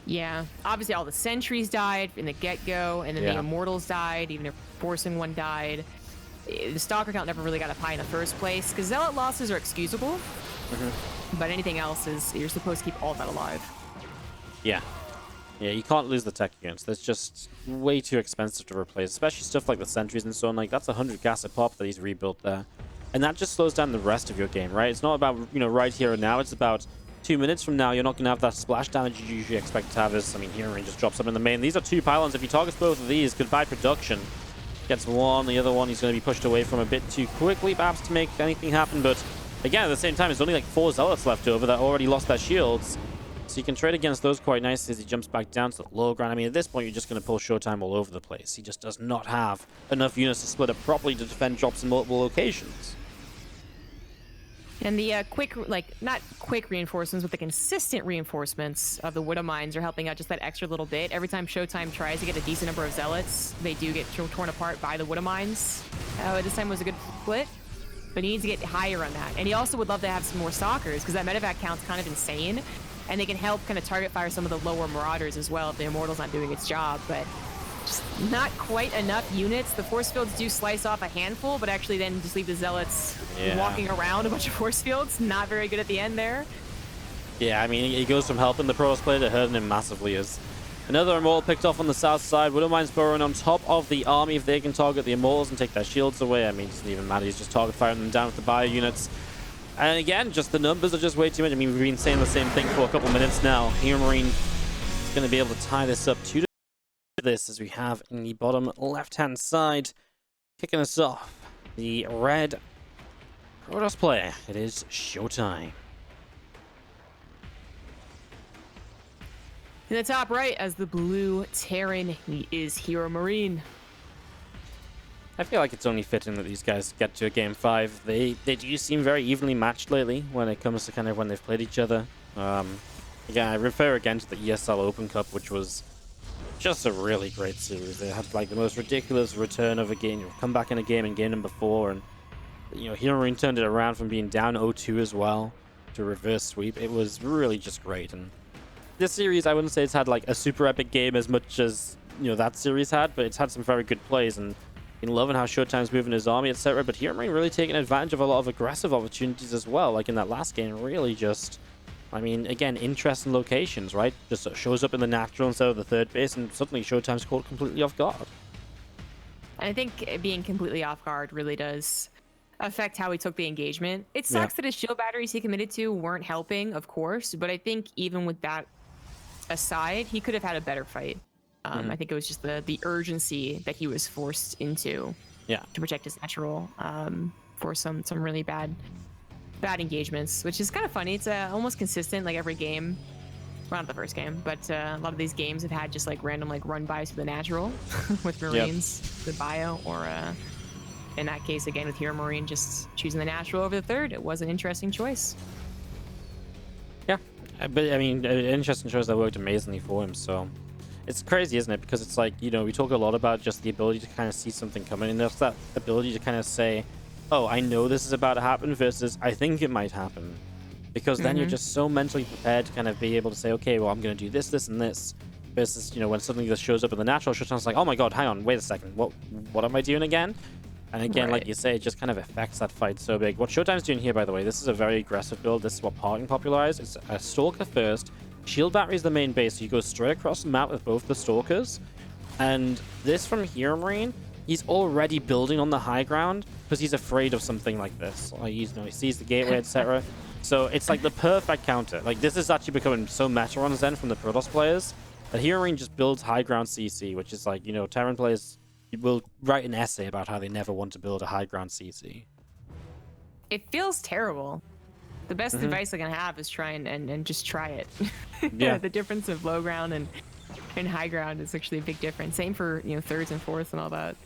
Yeah, obviously all the sentries died in the get-go, and then the Immortals died, even if forcing one died. The Stalker count never really got up high in the first place, because Zealot losses are excusable, but anything else is, you're supposed to keep all that alive. Yeah. Yeah, you can't lose the tech units. That's just way too expensive to replace, especially stuff like the sentries and so on. Like, that's 100 gas a pop that he's rebuilt there. And that just slows down the rest of your game, right? It's not about, you know, right here and now. It's about 2 minutes from now. You're not going to have that splash damage you usually expect to have. As, I mean, HeroMarine just drops up in the main. These are 2 pylons. If he targets both of these, goodbye production. Gets one. The other one he's going to be pushed away from a bit too quickly, perhaps, to make anything happen. But again, at the same time, there's only like 4 zealots left over that already lost their shields. So you can trade against those quite nicely as he jumps back down to the low ground. I mean, at this point, you're just going to pull ShoWTimE all over the place. He just does not have enough units to split up properly to defend drops in multiple locations. And the quick, like, not quick reinforcements, but the consistent reinforcements of the Widow Mines are helping out just that extra little bit. Every time ShoWTimE tries to get a decent number of Zealots, they do get torn apart by the Widow Mines. This time was a good split, but he needs to get higher on that. And he also would love to have some more Stalkers, because that medevac count's kind of insane. And they can help kind of target fire some of the lower Marauders as well if the Immortal's not doing its job, but just not quite enough units. The force fields do slice off a handful, but actually then just leave the Zealots walking around a bunch of force fields. Not very good at the end there. Yeah, I mean, he goes from helping the Protoss player to hurting him massively. As another Immortal picked off on the south side. Widow Mines burrowing on top of the army. If they can target the Immortals and take their shields away, I mean, it doesn't even matter. He's just target firing them down with the bio units. And again, just the numbers are just way too much. I mean, we've been saying the same thing for a couple minutes now. HeroMarine is going to be able to tie this up to this as we have in the bottom left-hand side. Kicking us off, the red Protoss player. It is ShoWTimE. In the top right, as the blue Terran, he is HeroMarine. I feel like it's only fitting that these guys get to a game 5. They do seem very evenly matched lately when it comes to kind of when they've played each other. Again, I refer again to the ESL Open Cup, which was just a really great series. They had like the most ridiculous return of a game. You come back in a game number 4, and you know, HeroMarine turned it around from being down 0-2 as well to reverse sweep. It was really just great. And this series, I wouldn't say it's had like a super epic game as much as, you know, that series had, but it's had some very good plays. And loving how ShoWTimE's moving his army, etc. But HeroMarine really taking advantage of a lot of aggressive opportunities as well. Like in that last game, really just, I mean, again, interesting locations, right? Just shows up in the natural instead of the third base, and suddenly ShoWTimE's caught completely off guard. I think being completely off guard really does affect how he took the engagement. It sucks that his shield batteries he committed to weren't helping, of course, but I think even with that aside, he could have had a better fight. I think it was just the urgency that he was forced into to protect his natural for some really bad engagements, which is kind of funny. It's almost consistent, like every game. Well, not the first game, but a lot of these games have had just like random like run-bys for the natural with Marines, the bio, or in that case, again, with HeroMarine just choosing the natural over the third. It was an interesting choice. Yeah, but I mean, an interesting choice that worked amazingly for him, so... It's crazy, isn't it? Because it's like, you know, we talk a lot about just the ability to kind of see something coming, and there's that ability to kind of say, oh, I know this is about to happen, versus I think it might happen. Because then you're just so mentally prepared to kind of be able to say, okay, well, I'm going to do this, this, and this. Versus, you know, when something just shows up in the natural, ShoWTimE's like, oh my god, hang on, wait a second, what am I doing again? And again, like Right. you say, it just kind of affects that fight so big. What ShoWTimE's doing here, by the way, this is a very aggressive build. This is what Parking popularized. It's a Stalker first. Shield Battery is the main base, so you go straight across the map with both the Stalkers. And this from HeroMarine, he's already building on the high ground because he's afraid of something like this. Like he sees the gateway, etc. So it's like the perfect counter. Like this is actually becoming so meta on Zen from the Protoss players that HeroMarine just builds high ground CC, which is like, Terran players will write an essay about how they never want to build a high ground CC. It feels terrible. The best advice I can have is try and just try it. Yeah. The difference of low ground and high ground is actually a big difference. Same for thirds and fourths and all that.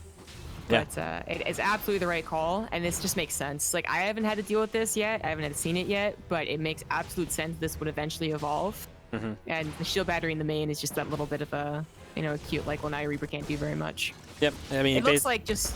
Yeah. But it's absolutely the right call, and this just makes sense. Like, I haven't had to deal with this yet. I haven't had seen it yet, but it makes absolute sense this would eventually evolve. And the shield battery in the main is just that little bit of a cute, like, well, now your Reaper can't do very much. Yep. I mean, It looks like just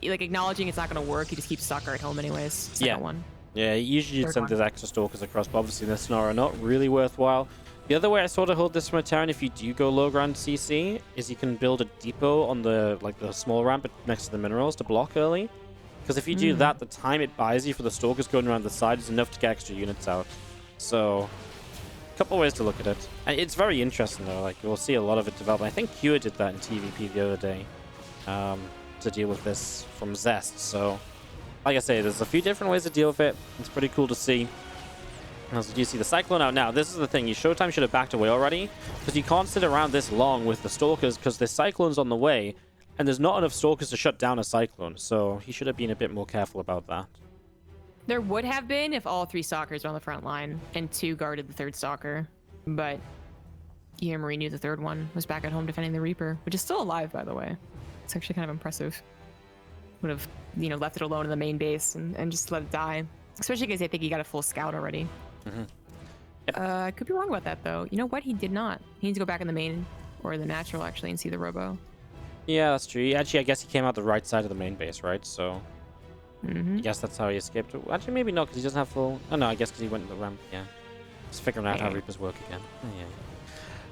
like acknowledging it's not going to work. You just keep Stalker at home anyways. Second one. Yeah, usually you'd Third send one. the extra Stalkers across, but obviously in this scenario, not really worthwhile. The other way I sort of hold this from a Terran, if you do go low ground CC, is you can build a depot on the small ramp next to the minerals to block early. Because if you do that, the time it buys you for the Stalkers going around the side is enough to get extra units out. So, a couple ways to look at it. And it's very interesting though, like we'll see a lot of it develop. I think Cure did that in TvP the other day to deal with this from Zest. So, like I say, there's a few different ways to deal with it. It's pretty cool to see. So do you see the Cyclone out? Now, this is the thing. ShoWTimE should have backed away already, because you can't sit around this long with the Stalkers, because the Cyclone's on the way, and there's not enough Stalkers to shut down a Cyclone, so he should have been a bit more careful about that. There would have been if all 3 Stalkers were on the front line and 2 guarded the 3rd Stalker, but HeroMarine knew the 3rd one was back at home defending the Reaper, which is still alive, by the way. It's actually kind of impressive. Would have, left it alone in the main base and just let it die, especially because I think he got a full scout already. I could be wrong about that, though. You know what? He did not. He needs to go back in the main, or the natural, actually, and see the Robo. Yeah, that's true. Actually, I guess he came out the right side of the main base, right? So, I guess that's how he escaped. Actually, maybe not, because he doesn't have full... Oh, no, I guess because he went to the ramp, yeah. Just figuring out how Reapers work again. Oh,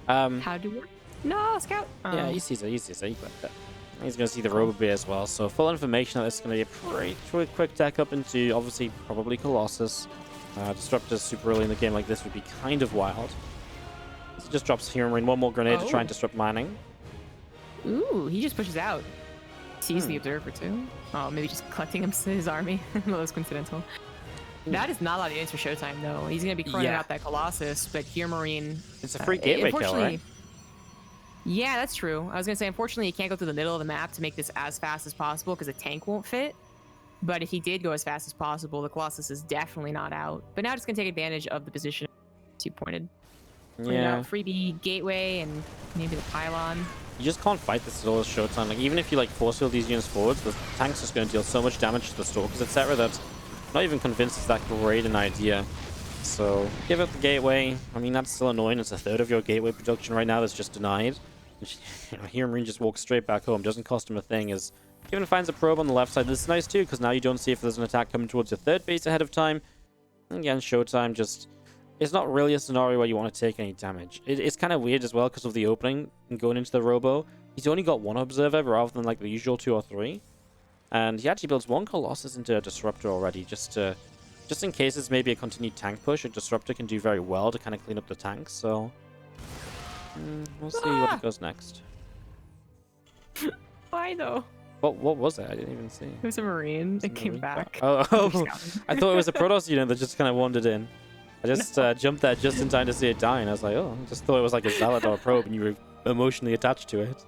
yeah. How do you work? No, scout! Yeah, he sees it. He got that. He's going to see the Robo as well. So, full information that it's going to be a pretty quick deck up into, obviously, probably Colossus. Disruptors super early in the game like this would be kind of wild. So just drops HeroMarine one more grenade to try and disrupt mining. Ooh, he just pushes out. Sees the Observer, too. Oh, maybe just collecting his army. Well, that's coincidental. That is not a lot of units for ShoWTimE, though. He's going to be crawling out that Colossus, but HeroMarine... It's a free gateway kill, right? Yeah, that's true. I was going to say, unfortunately, he can't go through the middle of the map to make this as fast as possible because the tank won't fit. But if he did go as fast as possible, the Colossus is definitely not out. But now it's going to take advantage of the position you pointed. Yeah. Freebie gateway and maybe the pylon. You just can't fight this at all as ShoWTimE. Like, even if you force field these units forwards, the tank's just going to deal so much damage to the Stalkers, etc. that I'm not even convinced it's that great an idea. So, give up the gateway. I mean, that's still annoying. It's a third of your gateway production right now that's just denied. HeroMarine just walks straight back home. Doesn't cost him a thing. As Given finds a probe on the left side. This is nice too, because now you don't see if there's an attack coming towards your 3rd base ahead of time. And again, ShoWTimE just... It's not really a scenario where you want to take any damage. It's kind of weird as well because of the opening and going into the Robo. He's only got 1 Observer rather than the usual 2 or 3. And he actually builds 1 Colossus into a Disruptor already, just in case it's maybe a continued tank push. A Disruptor can do very well to kind of clean up the tanks, so... we'll see what goes next. Why, though? What was it? I didn't even see. It was a Marine. It came back. Oh, I thought it was a Protoss unit that just kind of wandered in. I just jumped there just in time to see it die, and I was like, oh, I just thought it was like a Zealot or a probe, and you were emotionally attached to it.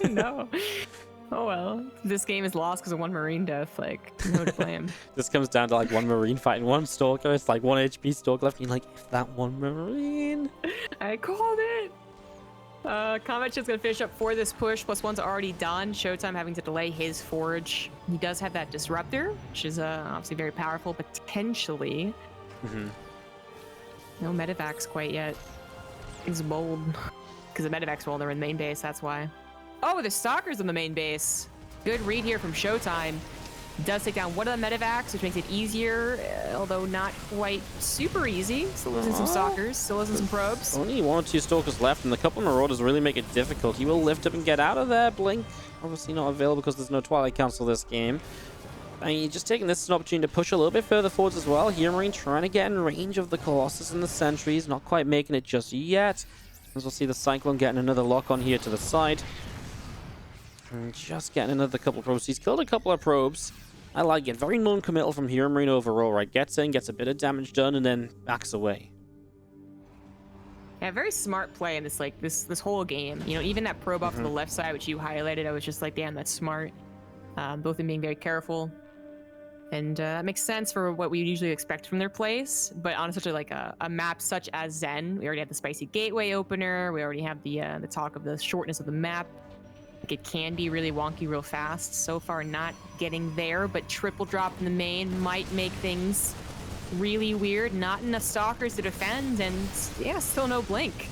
No. Oh well. This game is lost because of 1 Marine death. No to blame. This comes down to 1 Marine fighting 1 Stalker. It's 1 HP Stalker left. And you're if that 1 Marine. I called it. Combat Ship's gonna finish up for this push. +1's already done. ShoWTimE having to delay his forge. He does have that Disruptor, which is obviously very powerful, potentially. No medevacs quite yet. He's bold. Because the medevacs while they're in main base, that's why. Oh, the Stalker's in the main base. Good read here from ShoWTimE. Does take down one of the medevacs, which makes it easier, although not quite super easy. Still losing some stalkers, still losing some probes. Only 1 or 2 stalkers left, and a couple of marauders really make it difficult. He will lift up and get out of there. Blink, obviously not available because there's no Twilight Council this game. I mean, just taking this as an opportunity to push a little bit further forwards as well. HeroMarine trying to get in range of the Colossus and the sentries. Not quite making it just yet. As we'll see the Cyclone getting another lock on here to the side. And just getting another couple of probes. He's killed a couple of probes. I like it. Very non-committal from HeroMarine overall, right? Gets in, gets a bit of damage done, and then backs away. Yeah, very smart play in this this whole game. You know, even that probe off to the left side, which you highlighted, I was just like, damn, that's smart. Both of them being very careful. And that makes sense for what we usually expect from their plays. But on such a map such as Zen, we already have the spicy gateway opener. We already have the talk of the shortness of the map. It can be really wonky real fast. So far not getting there, but triple drop in the main might make things really weird. Not enough stalkers to defend, and yeah, still no blink.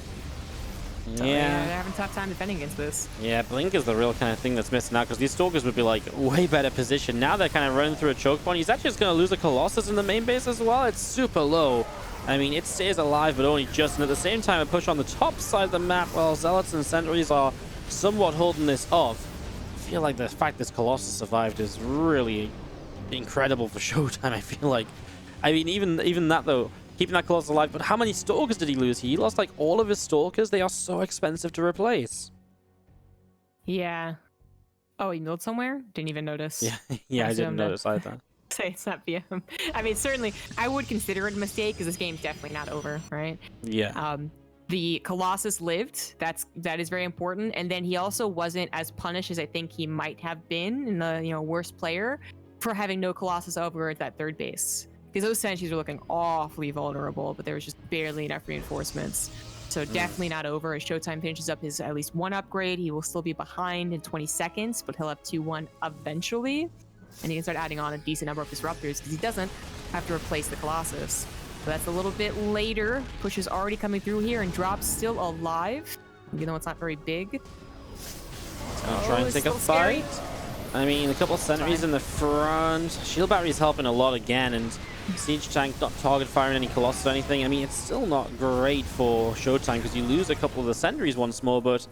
So, yeah, they're having a tough time defending against this. Yeah, blink is the real kind of thing that's missing out, because these stalkers would be like way better position. Now they're kind of running through a choke point. He's actually just going to lose a Colossus in the main base as well. It's super low. I mean, it stays alive, but only just. And at the same time, a push on the top side of the map while Zealots and Sentries are somewhat holding this off. I feel like the fact this Colossus survived is really incredible for ShoWTimE, I feel like. I mean, even that, though, keeping that Colossus alive. But how many Stalkers did he lose? He lost, like, all of his Stalkers. They are so expensive to replace. Yeah. Oh, he milled somewhere? Didn't even notice. Yeah, I didn't notice either. Say it's not VM. I mean, certainly, I would consider it a mistake, because this game's definitely not over, right? Yeah. The Colossus lived. That is very important. And then he also wasn't as punished as I think he might have been in the worst player for having no Colossus over at that third base. Because those sentries were looking awfully vulnerable, but there was just barely enough reinforcements. So definitely not over. As ShoWTimE finishes up his at least one upgrade, he will still be behind in 20 seconds, but he'll have 2-1 eventually. And he can start adding on a decent number of disruptors, because he doesn't have to replace the Colossus. So that's a little bit later. Push is already coming through here, and Drop's still alive, even though it's not very big. Gonna try and take a fight. I mean, a couple of sentries in the front. Shield battery's helping a lot again, and Siege Tank not target firing any Colossus or anything. I mean, it's still not great for ShoWTimE, because you lose a couple of the sentries once more, but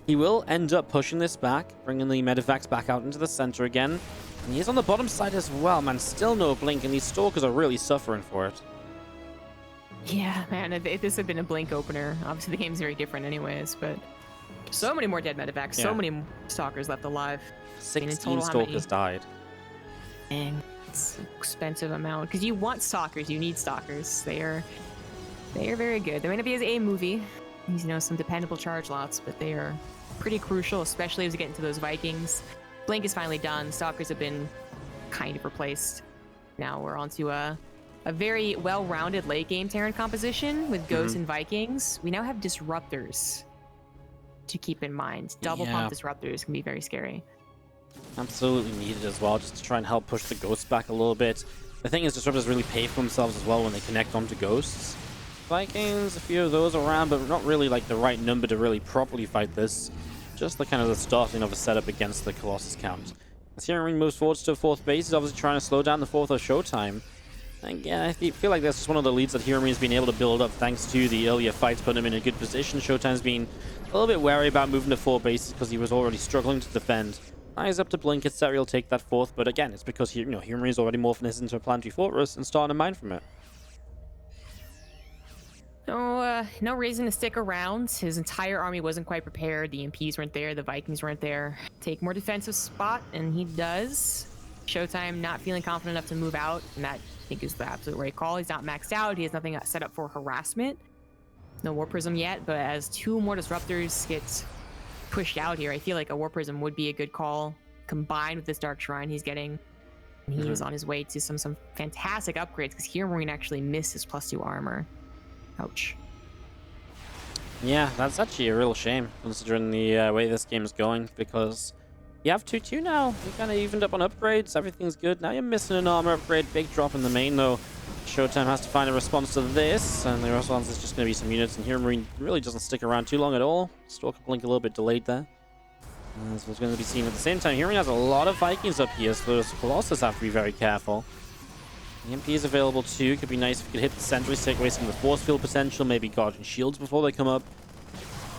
he will end up pushing this back, bringing the medevacs back out into the center again. And he's on the bottom side as well, man. Still no blink, and these Stalkers are really suffering for it. Yeah, man, if this had been a blink opener, obviously the game's very different anyways, but so many more dead medevacs, so many Stalkers left alive. 16 Stalkers died. Dang, it's an expensive amount, because you want Stalkers, you need Stalkers. They are very good. They may not be as a movie, some dependable charge lots, but they are pretty crucial, especially as we get into those Vikings. Blink is finally done. Stalkers have been kind of replaced. Now we're on to a very well-rounded late game Terran composition with Ghosts and Vikings. We now have disruptors to keep in mind. Double pump disruptors can be very scary. Absolutely needed as well, just to try and help push the Ghosts back a little bit. The thing is, disruptors really pay for themselves as well when they connect onto Ghosts. Vikings, a few of those around, but not really like the right number to really properly fight this. Just the kind of the starting of a setup against the Colossus count. As HeroMarine moves forwards to fourth base, he's obviously trying to slow down the fourth of ShoWTimE. And yeah, I feel like that's just one of the leads that HeroMarine's been able to build up thanks to the earlier fights, putting him in a good position. ShoWTimE's been a little bit wary about moving to four bases because he was already struggling to defend. Now he's up to blink, etc. He'll take that fourth, but again, it's because HeroMarine's already morphing this into a planetary fortress and starting to mine from it. No reason to stick around. His entire army wasn't quite prepared. The MPs weren't there. The Vikings weren't there. Take more defensive spot, and he does. ShoWTimE not feeling confident enough to move out, and that I think is the absolute right call. He's not maxed out. He has nothing set up for harassment. No War Prism yet, but as 2 more disruptors get pushed out here, I feel like a War Prism would be a good call, combined with this Dark Shrine he's getting. And he is on his way to some fantastic upgrades, because HeroMarine actually missed his +2 armor. Ouch. Yeah, that's actually a real shame, considering the way this game is going, because you have 2-2 now. You kind of evened up on upgrades. Everything's good. Now you're missing an armor upgrade. Big drop in the main, though. ShoWTimE has to find a response to this, and the response is just going to be some units, and HeroMarine really doesn't stick around too long at all. Stalker blink a little bit delayed there. That's what's going to be seen at the same time. HeroMarine has a lot of Vikings up here, so those Colossus have to be very careful. EMP is available too. Could be nice if you could hit the sentries, take away some of the force field potential, maybe guardian shields before they come up.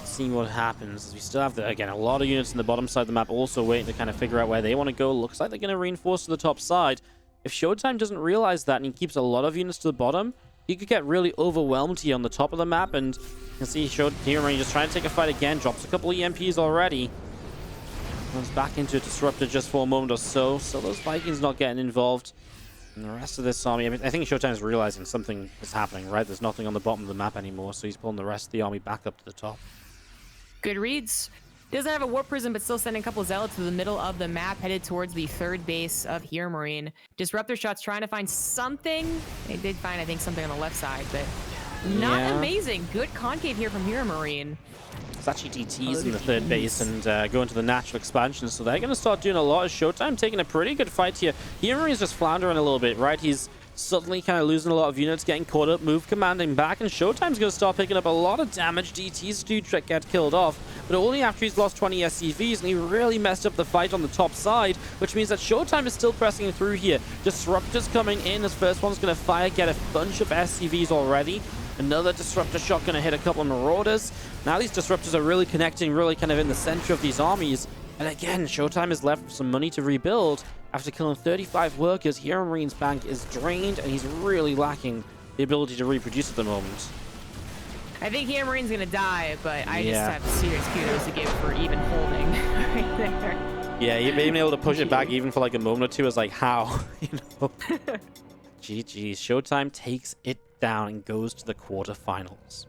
Seeing what happens, as we still have, again, a lot of units in the bottom side of the map also waiting to kind of figure out where they want to go. Looks like they're going to reinforce to the top side. If ShoWTimE doesn't realize that and he keeps a lot of units to the bottom, he could get really overwhelmed here on the top of the map. And you can see HeroMarine just trying to take a fight again. Drops a couple of EMPs already. Runs back into a disruptor just for a moment or so. So those Vikings not getting involved. And the rest of this army, I think ShoWTimE is realizing something is happening, right? There's nothing on the bottom of the map anymore, so he's pulling the rest of the army back up to the top. Good reads. Doesn't have a warp prism, but still sending a couple zealots to the middle of the map, headed towards the third base of HeroMarine. Disruptor shots trying to find something. They did find, I think, something on the left side, but not amazing. Good concave here from HeroMarine. It's actually DTs in the third base and going to the natural expansion, so they're going to start doing a lot of ShoWTimE, taking a pretty good fight here. HeroMarine's just floundering a little bit, right? He's suddenly kind of losing a lot of units, getting caught up, move commanding back, and ShoWTimE's going to start picking up a lot of damage. DTs do get killed off, but only after he's lost 20 SCVs, and he really messed up the fight on the top side, which means that ShoWTimE is still pressing through here. Disruptors coming in. His first one's going to fire, get a bunch of SCVs already. Another disruptor shot going to hit a couple of marauders. Now these disruptors are really connecting, really kind of in the center of these armies. And again, ShoWTimE is left with some money to rebuild. After killing 35 workers, HeroMarine's bank is drained, and he's really lacking the ability to reproduce at the moment. I think HeroMarine's going to die, but I just have serious kudos to give for even holding right there. Yeah, being able to push it back even for like a moment or two is like, how? You know? GG. ShoWTimE takes it down and goes to the quarterfinals.